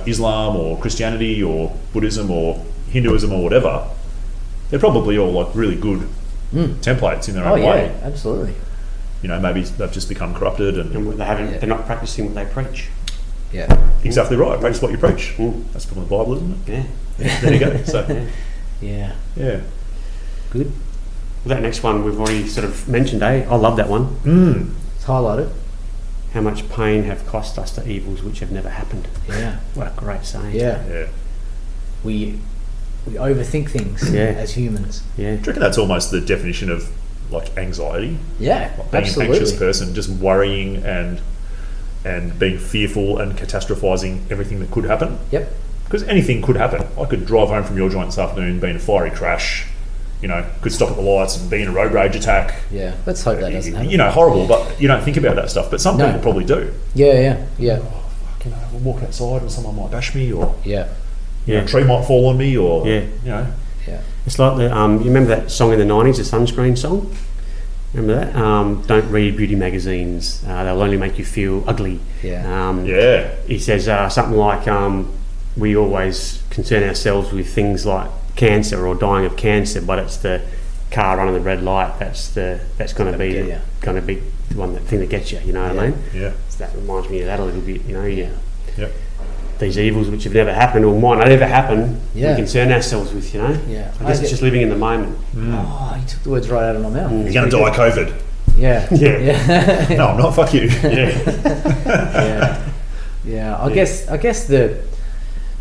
Islam or Christianity or Buddhism or Hinduism or whatever, they're probably all like really good templates in their own way. Absolutely. You know, maybe they've just become corrupted and they're not practicing what they preach. Yeah. exactly right. Practice what you preach. That's from the Bible, isn't it? Yeah. There you go. So Yeah. Well, Good. that next one we've already sort of mentioned, I love that one. It's highlighted. How much pain have cost us the evils which have never happened. Yeah. What a great saying. Yeah. We overthink things as humans. Yeah. Do you reckon that's almost the definition of like anxiety? Yeah, Like being absolutely. an anxious person, just worrying and being fearful and catastrophizing everything that could happen. Yep. Because anything could happen. I could drive home from your joint this afternoon, be in a fiery crash, could stop at the lights and be in a road rage attack. Yeah. Let's hope that doesn't happen. Horrible, but you don't think about that stuff. But some people probably do. Yeah. We'll walk outside and someone might bash me, or Yeah. a tree might fall on me, or Yeah. It's like the you remember that song in the 90s, the sunscreen song? Remember that? Don't read beauty magazines. They'll only make you feel ugly. Yeah. He says something like, we always concern ourselves with things like cancer or dying of cancer, but it's the car running the red light that's going to be the thing that gets you. You know what I mean? Yeah. So that reminds me of that a little bit. Yep. These evils which have never happened or might not ever happen, Yeah. we concern ourselves with. Yeah. I guess it's just living in the moment. Oh, you took the words right out of my mouth. You're going to die of COVID. Yeah. Yeah. Yeah. No, I'm not. Fuck you. Yeah. Yeah. I guess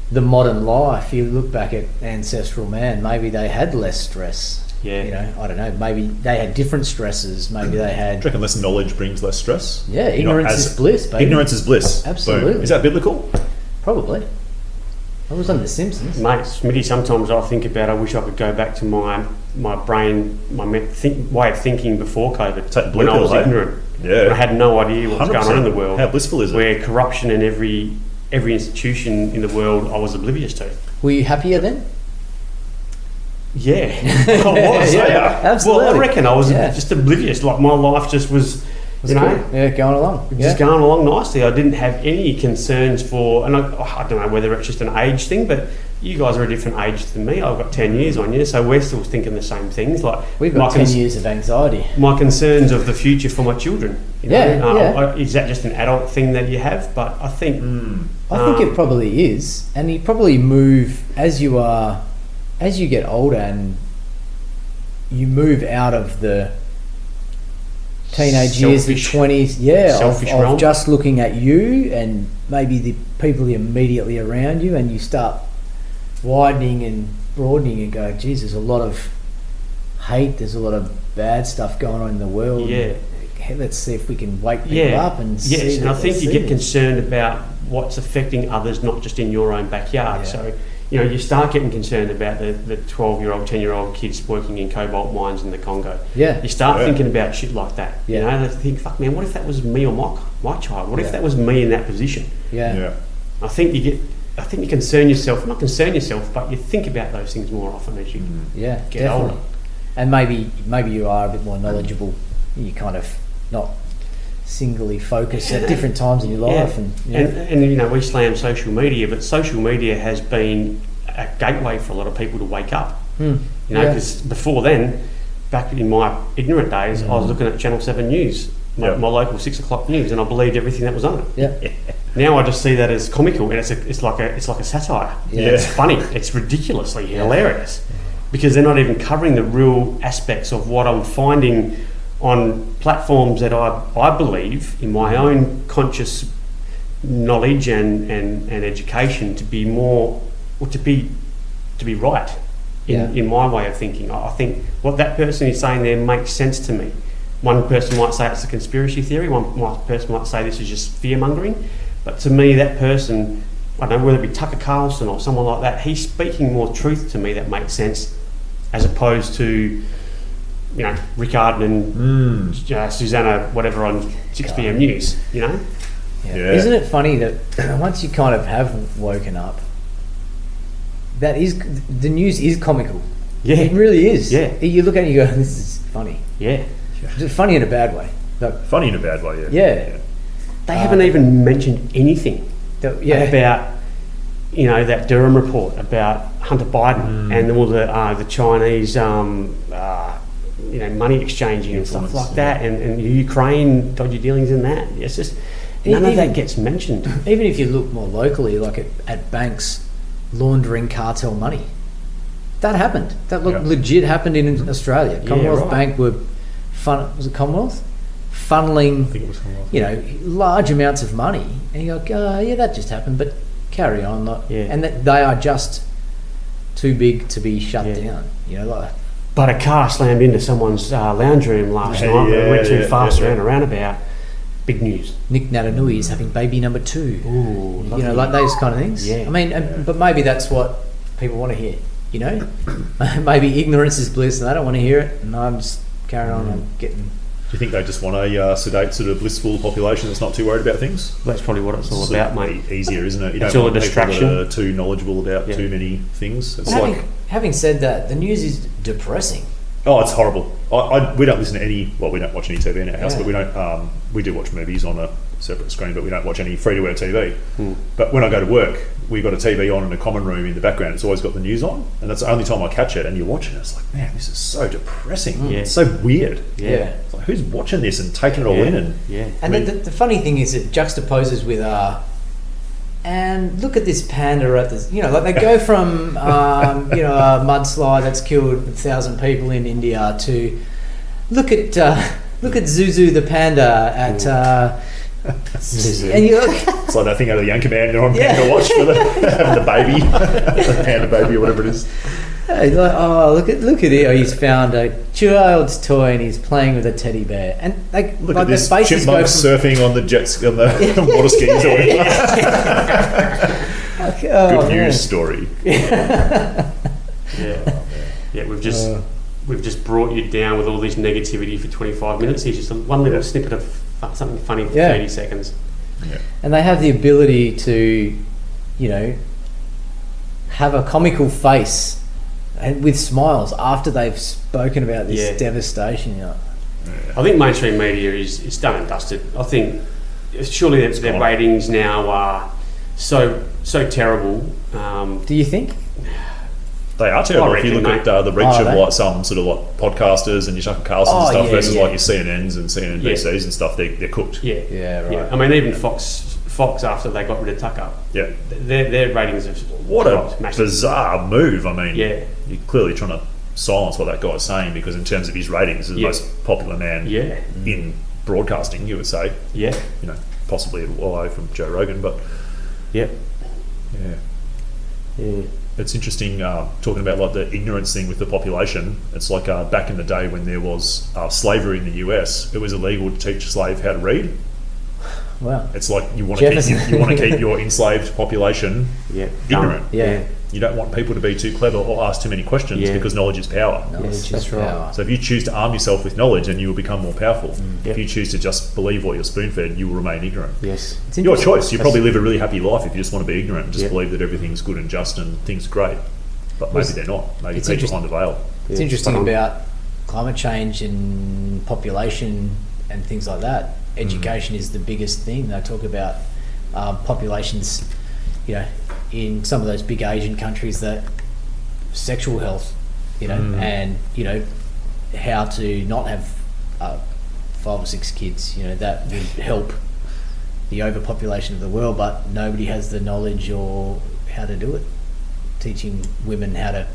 the modern life, you look back at ancestral man, maybe they had less stress. Yeah. I don't know, maybe they had different stresses, maybe they Do you had reckon less knowledge brings less stress? Yeah, ignorance is bliss, baby. Ignorance is bliss. Absolutely. Boom. Is that biblical? Probably. I was on The Simpsons. Mate, Smitty, sometimes I think about I wish I could go back to my brain, way of thinking before COVID, Take the blue when I pill, was hey? ignorant. Yeah. When I had no idea what was going on in the world. How blissful is it? Where corruption in every institution in the world I was oblivious to. Were you happier then? Yeah, I was. Yeah, absolutely. Well, I reckon I was Yeah. just oblivious. Like my life just was, Good. Yeah, going along. just going along nicely. I didn't have any concerns for, and I don't know whether it's just an age thing, but you guys are a different age than me. I've got 10 years on you, so we're still thinking the same things. Like We've got 10 years of anxiety. My concerns of the future for my children. Is that just an adult thing that you have? But I think I think it probably is, and you probably move as you get older, and you move out of the teenage years, the 20s, of just looking at you and maybe the people immediately around you, and you start widening and broadening and go, geez, there's a lot of hate, there's a lot of bad stuff going on in the world. Yeah. Let's see if we can wake people up and see. Yes, and I think you get this. concerned about what's affecting others, not just in your own backyard. Yeah. So, you start getting concerned about the 12-year-old, 10-year-old kids working in cobalt mines in the Congo. Yeah. You start thinking about shit like that. Yeah. And I think, fuck man, what if that was me or my child? What if that was me in that position? Yeah. I think you concern yourself, not concern yourself, but you think about those things more often as you get definitely. older. And maybe you are a bit more knowledgeable. You kind of not singly focused at different times in your life. And we slam social media, but social media has been a gateway for a lot of people to wake up. Because before then, back in my ignorant days, I was looking at Channel 7 News, my local 6 o'clock news, and I believed everything that was on it. Yeah. Now I just see that as comical, and it's like a satire. Yeah. It's funny. It's ridiculously hilarious, because they're not even covering the real aspects of what I'm finding on platforms that I believe, in my own conscious knowledge and education, to be more, or to be right in my way of thinking. I think what that person is saying there makes sense to me. One person might say it's a conspiracy theory, one person might say this is just fear-mongering, but to me that person, I don't know whether it be Tucker Carlson or someone like that, he's speaking more truth to me that makes sense, as opposed to Rick Arden and Susanna whatever on 6 p.m. news. Yeah. Isn't it funny that once you kind of have woken up, the news is comical. Yeah, it really is. Yeah, you look at it, and you go, "This is funny." Yeah, it's funny in a bad way. Funny in a bad way. Yeah. They haven't even mentioned anything about that Durham report about Hunter Biden and all the Chinese money exchanging and stuff like that, and Ukraine dodgy dealings in that. It's just none of that gets mentioned. Even if you look more locally, like at banks laundering cartel money, that happened. That legit happened in Australia. Commonwealth Bank was it Commonwealth? Funneling, I think it was Commonwealth. Large amounts of money, and you go, that just happened, but carry on. And that they are just too big to be shut down. But a car slammed into someone's lounge room last night. It went too fast around a roundabout. Big news. Nick Natanui is having baby number 2. Ooh, like those kind of things. Yeah. I mean, but maybe that's what people want to hear. Maybe ignorance is bliss, and they don't want to hear it, and I'm just carrying on and getting. Do you think they just want a sedate, sort of blissful population that's not too worried about things? That's probably what it's all about, mate. Easier, isn't it? You it's don't all want a distraction. People that are too knowledgeable about too many things. It's having said that, the news is depressing. Oh, it's horrible. We don't listen to any. Well, we don't watch any TV in our house, but we don't. We do watch movies on a separate screen, but we don't watch any free-to-air TV. But when I go to work, we've got a TV on in a common room in the background. It's always got the news on, and that's the only time I catch it. And you watch it, and it's like, man, this is so depressing. It's so weird. Yeah. It's like, who's watching this and taking it all in? And the funny thing is, it juxtaposes with and look at this panda at this. They go from a mudslide that's killed 1,000 people in India to look at Zuzu the panda at. And you look. It's like that thing out of the Anchorman on Panda Watch for having the baby, the panda baby or whatever it is. Hey, look at it! He's found a child's toy and he's playing with a teddy bear. And look at this chipmunk surfing on the water skis or whatever. Good news story. We've just brought you down with all this negativity for 25 minutes. Here's just one little snippet of something funny for 30 seconds. Yeah. And they have the ability to, have a comical face and with smiles after they've spoken about this devastation. I think mainstream media is done and dusted. I think surely their ratings now are so terrible. Do you think? They are terrible. If you look at the reach of some sort of podcasters and your Tucker Carlsons and stuff versus your CNNs and CNBCs and stuff, they're cooked. Yeah, right. Yeah. I mean, even Fox after they got rid of Tucker, their ratings have bizarre move. I mean, you're clearly trying to silence what that guy's saying, because in terms of his ratings, he's the most popular man in broadcasting, you would say. Yeah. Possibly away from Joe Rogan, but yeah. It's interesting talking about like the ignorance thing with the population. It's like back in the day when there was slavery in the US, it was illegal to teach a slave how to read. Wow. It's like you want to keep your enslaved population ignorant. Yeah. You don't want people to be too clever or ask too many questions, because knowledge is power. Knowledge is power. So if you choose to arm yourself with knowledge, then you will become more powerful. If you choose to just believe what you're spoon-fed, you will remain ignorant. Yes. It's your choice. You probably live a really happy life if you just want to be ignorant and just believe that everything's good and just and things are great. But maybe they're not. Maybe people behind the veil. It's interesting about climate change and population and things like that. Education is the biggest thing. They talk about populations, in some of those big Asian countries, that sexual health, and how to not have 5 or 6 kids. That would help the overpopulation of the world, but nobody has the knowledge or how to do it. Teaching women how to,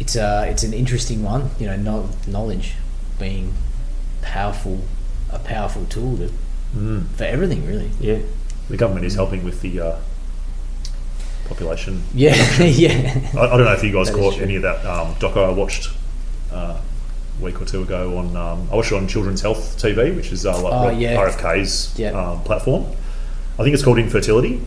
It's an interesting one, knowledge being a powerful tool for everything, really. Yeah. The government is helping with the population. Yeah, I don't know if you guys caught any of that doco I watched a week or two ago on. I watched it on Children's Health TV, which is RFK's platform. I think it's called Infertility.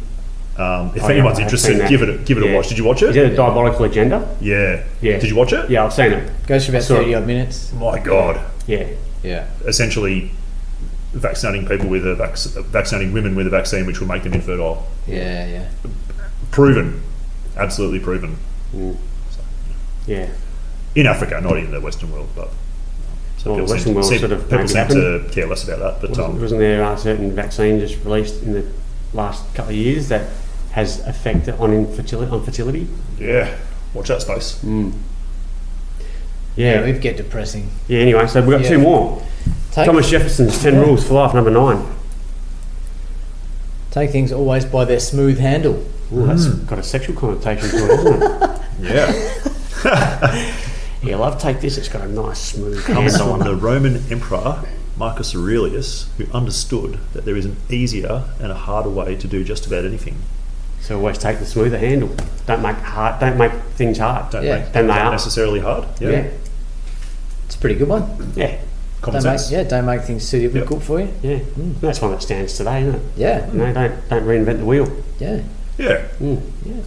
If anyone's interested, give it a watch. Did you watch it? Is it a Diabolical Agenda? Yeah. Yeah. Did you watch it? Yeah, I've seen it. Goes for about 30 odd minutes. My God. Yeah. Yeah. Essentially, vaccinating people with vaccinating women with a vaccine which will make them infertile. Yeah. Proven. Absolutely proven. Mm. Yeah. In Africa, not in the Western world, but So well, the Western world sort of people seem to care less about that. But wasn't there a certain vaccine just released in the last couple of years that has effect on fertility? Yeah, watch that space. Mm. Yeah, it get depressing. Yeah. Anyway, so we've got two more. Thomas Jefferson's 10 Rules for Life, number 9. Take things always by their smooth handle. Ooh, that's got a sexual connotation to it, hasn't it? Yeah. Yeah, love, take this. It's got a nice smooth Comes handle from on the it. Roman Emperor Marcus Aurelius, who understood that there is an easier and a harder way to do just about anything. So always take the smoother handle. Don't make things hard. Don't Yeah. make Then they them are. necessarily hard. Yeah. It's a pretty good one. Yeah. Common sense. Don't make things too difficult for you. Yeah. That's one that stands today, isn't it? Yeah. You know, don't reinvent the wheel. Yeah. Yeah. Mm.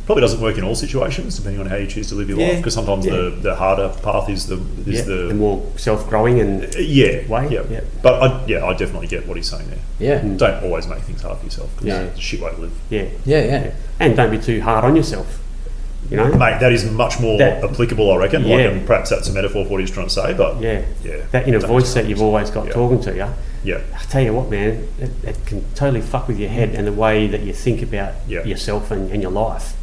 Probably doesn't work in all situations, depending on how you choose to live your life. Because sometimes the harder path is The more self-growing and way. Yeah. But I definitely get what he's saying there. Yeah. Don't always make things hard for yourself, because it's a shit way to live. Yeah. And don't be too hard on yourself. You know, Mate, that is much more applicable, I reckon. Yeah. And perhaps that's a metaphor for what he's trying to say, but that inner voice that you've always got talking to you. Yeah. I tell you what, man, it can totally fuck with your head and the way that you think about yourself and your life.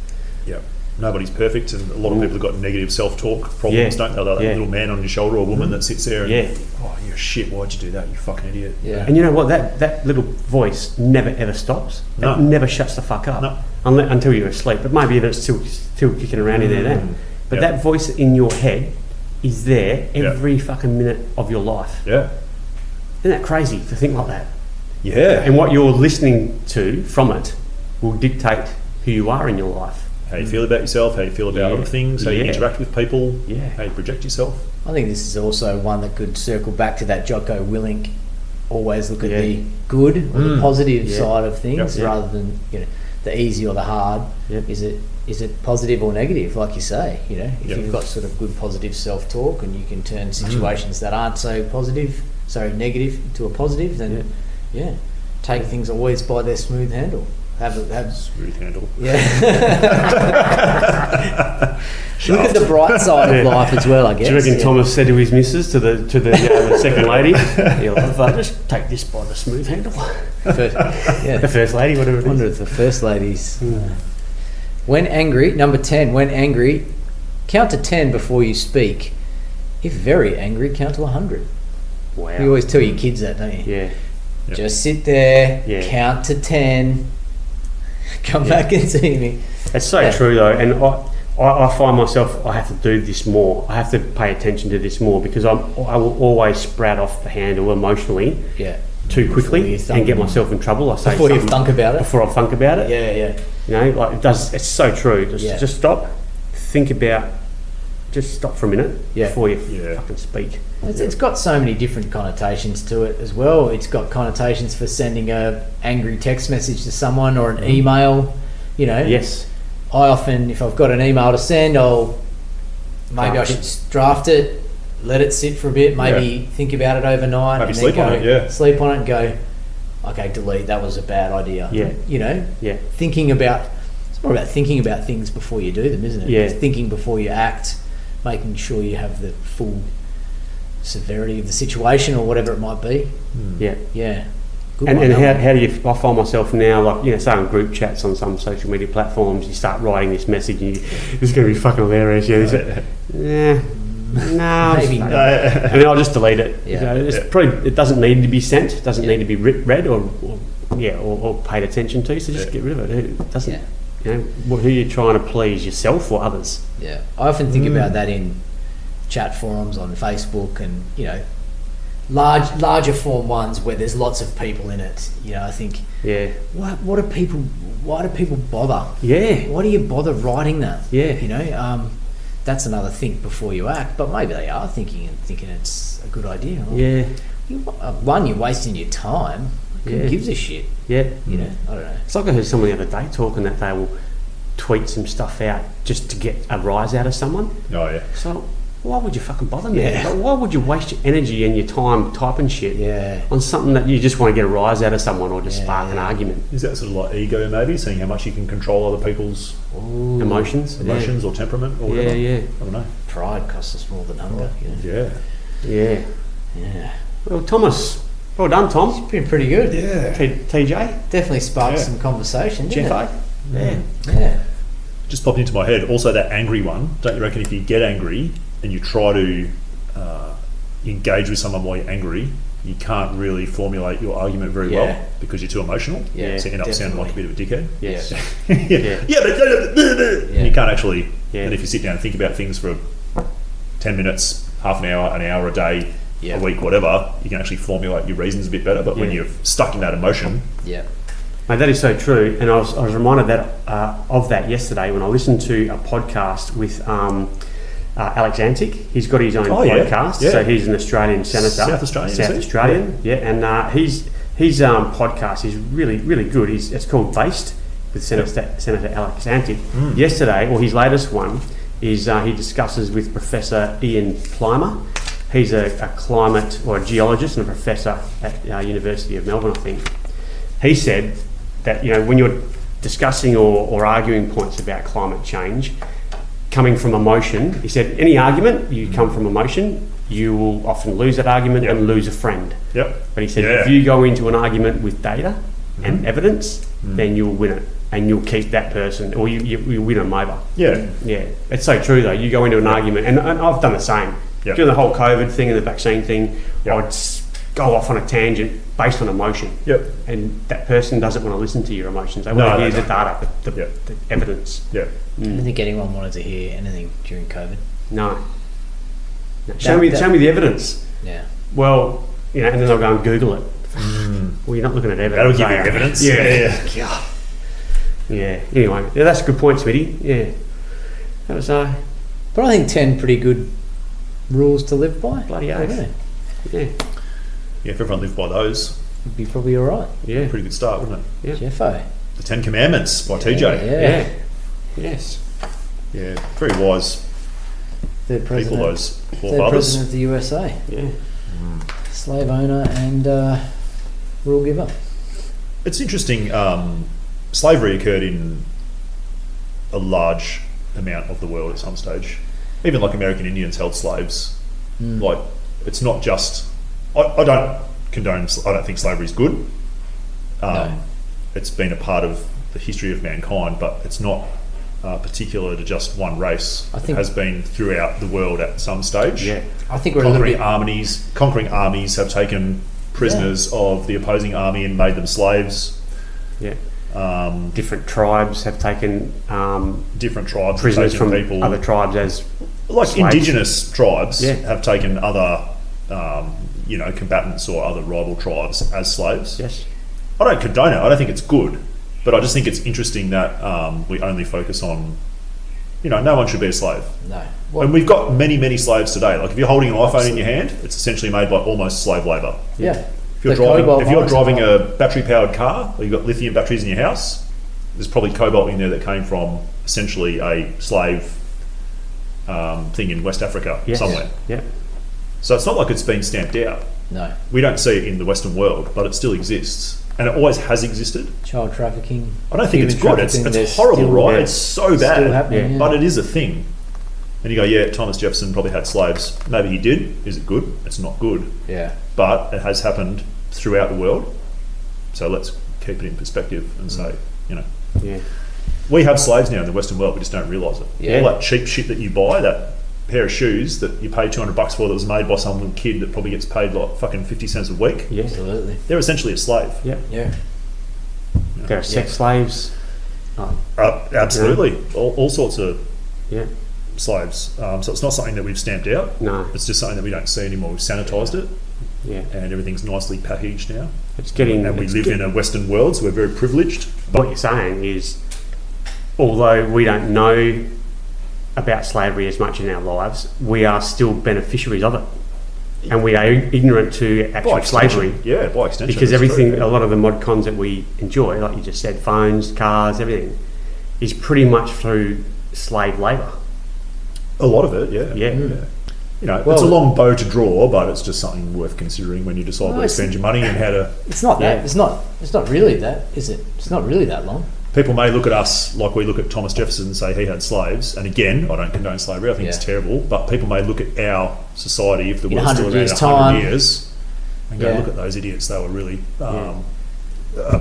Yeah. Nobody's perfect, and a lot of people have got negative self-talk problems, don't they? Like that little man on your shoulder or woman that sits there and, oh, you're shit, why'd you do that, you fucking idiot? Yeah. And you know what? That little voice never ever stops. No. It never shuts the fuck up. No. Until you're asleep. But maybe it's still kicking around in there then. But that voice in your head is there every fucking minute of your life. Yeah. Isn't that crazy to think like that? Yeah. And what you're listening to from it will dictate who you are in your life. How you feel about yourself, how you feel about other things, how you interact with people, how you project yourself. I think this is also one that could circle back to that Jocko Willink. Always look at the good or the positive side of things rather than the easy or the hard. Yep. Is it positive or negative? Like you say, if you've got sort of good positive self-talk and you can turn situations that aren't so negative to a positive, then take things always by their smooth handle. Have Smooth handle. Yeah. Look at the bright side of life as well, I guess. Do you reckon Thomas said to his missus, to the second lady, if I just take this by the smooth handle? The first lady, whatever it is. I wonder if the first ladies. When angry, number 10, when angry, count to 10 before you speak. If very angry, count to 100. Wow. You always tell your kids that, don't you? Yeah. Just sit there, count to 10, come back and see me. It's so true though, and I find myself, I have to do this more. I have to pay attention to this more because I will always sprout off the handle emotionally too quickly and get myself in trouble. I say before you thunk about it. Before I thunk about it. Yeah. You know, like it's so true. Just stop, think about, just stop for a minute before you fucking speak. It's got so many different connotations to it as well. It's got connotations for sending a angry text message to someone or an email. Yes. I often, if I've got an email to send, I should draft it, let it sit for a bit, maybe think about it overnight, maybe and sleep then on it. Sleep on it and go, okay, delete. That was a bad idea. Yeah. Thinking about it's more about thinking about things before you do them, isn't it? Yeah. Thinking before you act, making sure you have the full severity of the situation or whatever it might be. Yeah. Good and one, how do you? I find myself now, like say on group chats on some social media platforms, you start writing this message, and this is going to be fucking hilarious. No, maybe not. And then I'll just delete it. It doesn't need to be sent. It doesn't need to be read or paid attention to. So just get rid of it. It doesn't. Who are you trying to please, yourself or others? Yeah, I often think about that in chat forums on Facebook and larger form ones where there's lots of people in it. I think why do people bother? Why do you bother writing that? That's another think before you act, but maybe they are thinking it's a good idea. One, you're wasting your time. Who gives a shit? Yeah. You know, I don't know. It's like I heard someone the other day talking that they will tweet some stuff out just to get a rise out of someone. Oh yeah. So why would you fucking bother me? Yeah. Like, why would you waste your energy and your time typing shit Yeah. on something that you just want to get a rise out of someone or just spark an argument? Is that sort of like ego, maybe, seeing how much you can control other people's Emotions or temperament or whatever? Yeah. I don't know. Pride costs us more than hunger. You know? Yeah. Yeah. Well, Thomas, well done, Tom. It's been pretty good. Yeah. TJ, Definitely sparked Yeah. some conversation, didn't Jeff, it? yeah. Yeah. Just popped into my head. Also, that angry one. Don't you reckon if you get angry and you try to engage with someone while you're angry, you can't really formulate your argument very well because you're too emotional. Yeah, So you end up sounding like a bit of a dickhead. Yes. And you can't actually. Yeah. And if you sit down and think about things for 10 minutes, half an hour a day, Yeah. a week, whatever, you can actually formulate your reasons a bit better. But when Yeah. you're stuck in that emotion, Yeah. Mate, that is so true, and I was reminded of that yesterday when I listened to a podcast with Alex Antic. He's got his own podcast, Yeah. So he's an Australian senator, South Australian, is he? Australian, and his podcast is really good. It's called Based with Senator Alex Antic. Yesterday, or his latest one, is he discusses with Professor Ian Plimer. He's a climate or a geologist and a professor at University of Melbourne, I think. He said that when you're discussing or arguing points about climate change, coming from emotion, he said any argument you come from emotion, you will often lose that argument and lose a friend. Yep. But he said if you go into an argument with data and evidence, then you'll win it and you'll keep that person, or you win them over. Yeah. Yeah, it's so true though. You go into an argument, and I've done the same. Yep. During the whole COVID thing and the vaccine thing, Yep. I'd go off on a tangent based on emotion. Yep. And that person doesn't want to listen to your emotions. They No, want to they hear the don't. data, the evidence. Yeah. I don't think anyone wanted to hear anything during COVID. No. Show me the evidence. Yeah. Well, and then they'll go and Google it. Well, you're not looking at evidence. That'll give you are you? evidence. Yeah. Yeah. Yeah. Anyway, that's a good point, Smitty. Yeah. That was But I think 10 pretty good rules to live by. bloody oath. Yeah. Yeah. Yeah, if everyone lived by those, Would be probably all right. Yeah. pretty good start, wouldn't it? Yeah. Jeffo. The 10 Commandments by TJ. Yeah. Yes. Yeah, very wise Third people, president. those Third forefathers. president of the USA. Yeah. Slave owner and rule giver. It's interesting. Slavery occurred in a large amount of the world at some stage. Even like American Indians held slaves. Like, it's not just. I don't condone. I don't think slavery is good. No. It's been a part of the history of mankind, but it's not particular to just one race. I think- it has been throughout the world at some stage. Yeah. I think we're a little Conquering bit... armies have taken prisoners of the opposing army and made them slaves. Yeah. Different tribes have taken Different tribes have prisoners taken from people, other tribes as like slaves. indigenous tribes, Yeah. have taken other, combatants or other rival tribes as slaves. yes. I don't condone it. I don't think it's good, but I just think it's interesting that we only focus on, no one should be a slave. No. And we've got many, many slaves today. Like if you're holding an iPhone in your hand, it's essentially made by almost slave labour. Yeah. If you're driving a battery-powered car, or you've got lithium batteries in your house, there's probably cobalt in there that came from essentially a slave thing in West Africa Yes. somewhere. Yeah. So it's not like it's been stamped out. No. We don't see it in the Western world, but it still exists. And it always has existed. Child trafficking. I don't think it's human good. It's trafficking, there's horrible, still- right? yeah. It's so bad. Still happening, yeah. But it is a thing. And you go, yeah, Thomas Jefferson probably had slaves. Maybe he did. Is it good? It's not good. Yeah. But it has happened throughout the world. So let's keep it in perspective and say, Yeah. we have slaves now in the Western world. We just don't realise it. Yeah. All that cheap shit that you buy, that pair of shoes that you pay $200 for that was made by some little kid that probably gets paid like fucking 50 cents a week. Yeah. Absolutely. They're essentially a slave. Yeah. Yeah. There are sex slaves. Absolutely. All sorts of Yeah. slaves. So it's not something that we've stamped out. No. It's just something that we don't see anymore. We've sanitised it Yeah. and everything's nicely packaged now. It's getting. And we live in a Western world, so we're very privileged. What you're saying is, although we don't know about slavery as much in our lives, we are still beneficiaries of it. and we are ignorant to actual slavery. Yeah, by extension. Because everything, a lot of the mod cons that we enjoy, like you just said, phones, cars, everything, is pretty much through slave labour. A lot of it, yeah. Yeah. You know, it's a long bow to draw, but it's just something worth considering when you decide where to spend your money and how to. It's not that. It's not really that, is it? It's not really that long. People may look at us like we look at Thomas Jefferson and say he had slaves. And again, I don't condone slavery. I think it's terrible. But people may look at our society, if the world's still around 100 years, and go, look at those idiots. They were really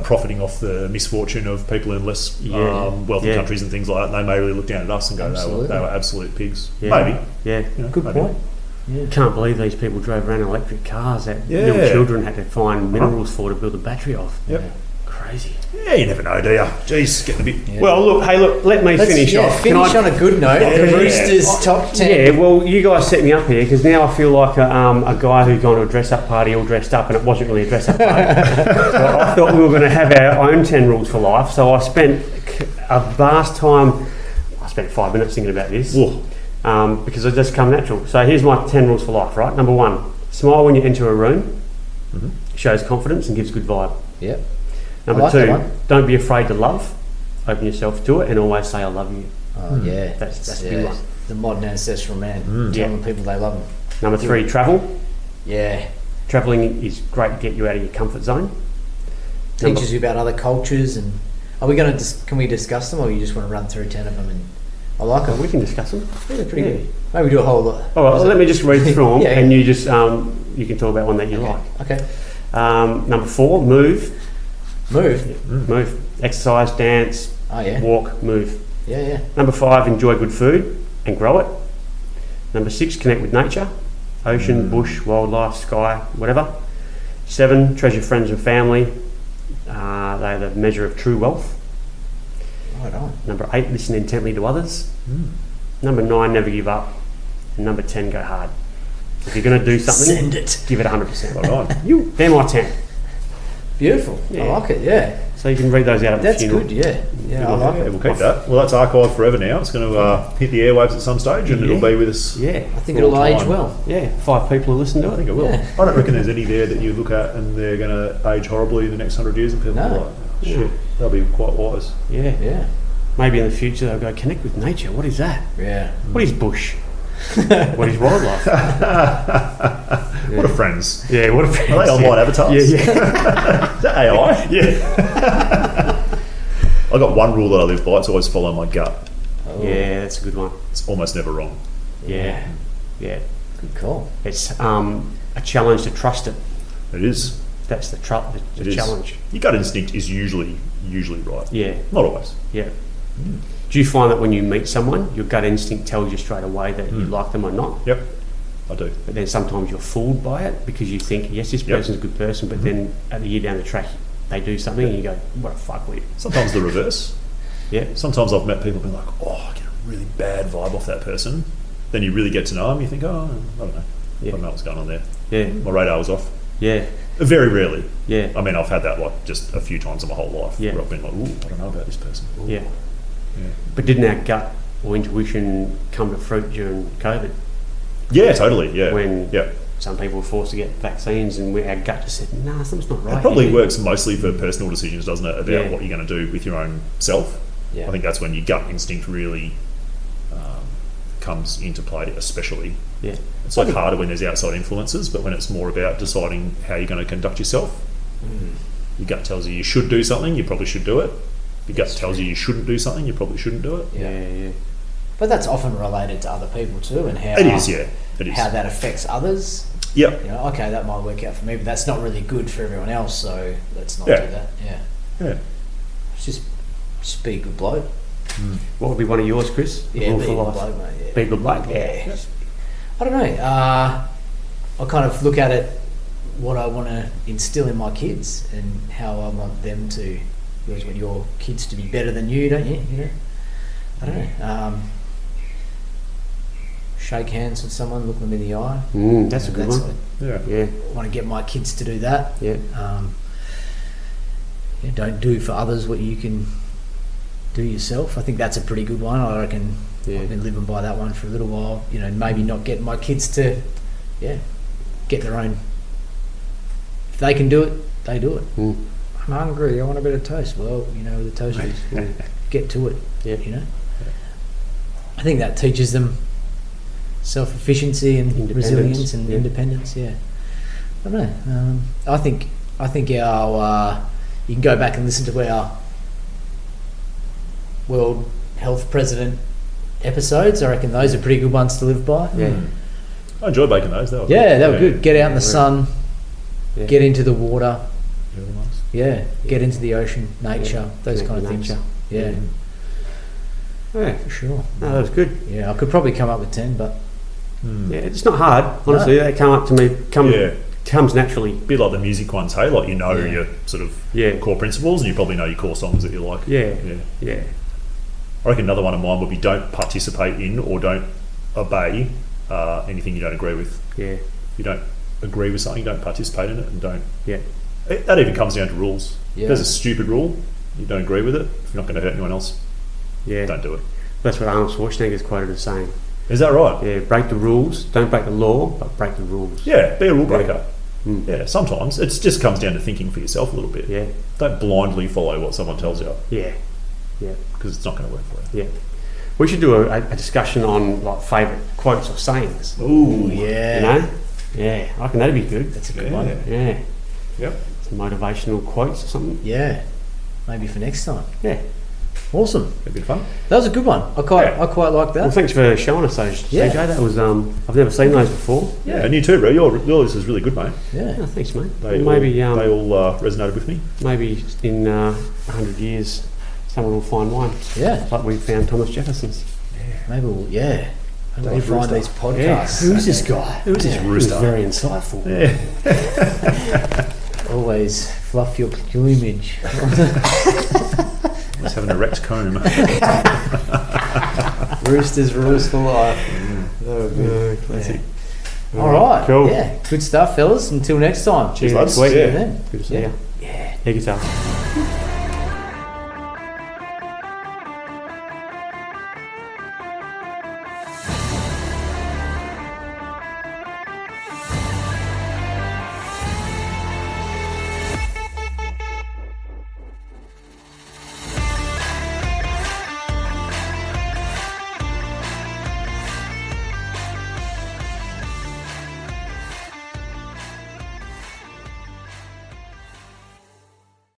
profiting off the misfortune of people in less wealthy countries and things like that. And they may really look down at us and go, they were absolute pigs. Maybe. Yeah. You know, good point. Yeah. Can't believe these people drove around in electric cars that little children had to find minerals for to build a battery off. Yep. Crazy. Yeah, you never know, do you? Jeez, getting a bit. Yeah. Well, look, let me finish off. Finish on a good note. The Roosters top 10. Yeah, well, you guys set me up here because now I feel like a guy who's gone to a dress-up party all dressed up, and it wasn't really a dress-up party. So I thought we were going to have our own 10 rules for life. So I spent a vast time. I spent 5 minutes thinking about this because it just come natural. So here's my 10 rules for life. Right, number 1: smile when you enter a room. Shows confidence and gives good vibe. Yep. Number 2, don't be afraid to love. Open yourself to it and always say I love you. Oh yeah, that's a big one. The modern ancestral man telling people they love him. Number 3, travel. Yeah. Travelling is great to get you out of your comfort zone. Teaches you about other cultures, and are we going to can we discuss them, or you just want to run through 10 of them? And I like them. We can discuss them. Yeah, they're pretty good. Maybe do a whole lot. All right, let me just read through them, and you just you can talk about one that you like. Okay. Number 4, move. Move. Exercise, dance, walk, move. Yeah. Number 5, enjoy good food and grow it. Number 6, connect with nature. Ocean, bush, wildlife, sky, whatever. 7, treasure friends and family. They're the measure of true wealth. Right on. Number 8, listen intently to others. Number 9, never give up. And number 10, go hard. If you're going to do something, send it. Give it 100%. Right on. They're my 10. Beautiful. Yeah. I like it. Yeah. So you can read those out at the funeral. That's good. Yeah. I like it. We'll keep that. Well, that's archived forever now. It's going to hit the airwaves at some stage, and it'll be with us. Yeah. I think it'll age well. Yeah. 5 people will listen to it. I think it will. Yeah. I don't reckon there's any there that you look at and they're going to age horribly in the next 100 years, and people are like, shit, they'll be quite wise. Yeah. Maybe in the future they'll go, connect with nature. What is that? Yeah. What is bush? What is wildlife? What are friends? Yeah, what are friends? Are they online avatars? Yeah. Is that AI? Yeah. I got one rule that I live by. It's always follow my gut. Oh. Yeah, that's a good one. It's almost never wrong. Yeah. Good call. It's a challenge to trust it. It is. That's the challenge. Your gut instinct is usually right. Yeah. Not always. Yeah. Do you find that when you meet someone, your gut instinct tells you straight away that you like them or not? Yep, I do. But then sometimes you're fooled by it because you think, yes, this person's a good person, but then at the year down the track, they do something and you go, what a fuckwit. Sometimes the reverse. Yeah. Sometimes I've met people being like, I get a really bad vibe off that person. Then you really get to know them, you think, I don't know. I don't know what's going on there. Yeah. My radar was off. Yeah. Very rarely. Yeah. I mean, I've had that like just a few times in my whole life where I've been like, I don't know about this person. Yeah. But didn't our gut or intuition come to fruit during COVID? Yeah, totally. Yeah. When some people were forced to get vaccines and our gut just said, nah, something's not right. It probably works mostly for personal decisions, doesn't it? About what you're going to do with your own self. Yeah. I think that's when your gut instinct really comes into play, especially. Yeah. It's like harder when there's outside influences, but when it's more about deciding how you're going to conduct yourself, your gut tells you should do something, you probably should do it. Your gut tells you shouldn't do something, you probably shouldn't do it. Yeah. But that's often related to other people too, and how it is. how that affects others. Yep. You know, okay, that might work out for me, but that's not really good for everyone else. So let's not do that. Yeah. Just be a good bloke. What would be one of yours, Chris? Yeah, be a good bloke, mate. Yeah. Be a good bloke. Yeah. I don't know. I kind of look at it, what I want to instill in my kids, and how I want them to. You always want your kids to be better than you, don't you? You know. I don't know. Shake hands with someone, look them in the eye. That's a good one. Yeah. I want to get my kids to do that. Yeah. Don't do for others what you can do yourself. I think that's a pretty good one. I reckon I've been living by that one for a little while. You know, maybe not getting my kids to, get their own. If they can do it, they do it. Mm. I'm hungry. I want a bit of toast. Well, the toasters will get to it. Yeah. I think that teaches them self-efficiency and resilience and yeah. independence. Yeah. I don't know. I think our you can go back and listen to our World Health President episodes. I reckon those are pretty good ones to live by. Yeah. I enjoyed making those. They were They were good. Get out in the sun. Yeah. Get into the water. really nice. Yeah. Get into the ocean, nature, those kind of things. Nature. Yeah. Yeah. For sure. No, that was good. Yeah, I could probably come up with 10, but Yeah, it's not hard. Honestly, they come up to me. Comes naturally. A bit like the music ones, hey? Like your sort of core principles, and you probably know your core songs that you like. Yeah. I reckon another one of mine would be don't participate in or don't obey anything you don't agree with. Yeah. If you don't agree with something, don't participate in it, and don't. Yeah. That even comes down to rules. Yeah. If there's a stupid rule, you don't agree with it. If you're not going to hurt anyone else, Yeah. don't do it. That's what Arnold Schwarzenegger is quoted as saying. Is that right? Yeah, break the rules. Don't break the law, but break the rules. Yeah, be a rule breaker. Mm. Yeah, sometimes it just comes down to thinking for yourself a little bit. Yeah. Don't blindly follow what someone tells you, Yeah. Yeah. because it's not going to work for you. Yeah. We should do a discussion on like favourite quotes or sayings. ooh, yeah. Yeah, I reckon that'd be good. That's a good Yeah. one. Yeah. Yep. Some motivational quotes or something. Yeah. Maybe for next time. Yeah. Awesome. It'd be fun. That was a good one. I quite like that. Well, thanks for showing us those, Yeah. CJ. That was I've never seen those before. Yeah, and you too, bro. Yours is really good, mate. Yeah. Oh, thanks, mate. They Well, maybe all resonated with me. maybe in 100 years, someone will find one, Yeah. like we found Thomas Jefferson's. Maybe we'll Maybe we'll Dave find Rooster. these podcasts. Yeah. Who's this guy? Who's this He was rooster? very insightful. Yeah. Always fluff your plumage. Let's have an erect comb. Roosters rules for life. Classic. All right. Cool. Yeah. Good stuff, fellas. Until next time. Cheers, lads. next week. Yeah. Then. Good to see Yeah. you. Yeah. Here you go.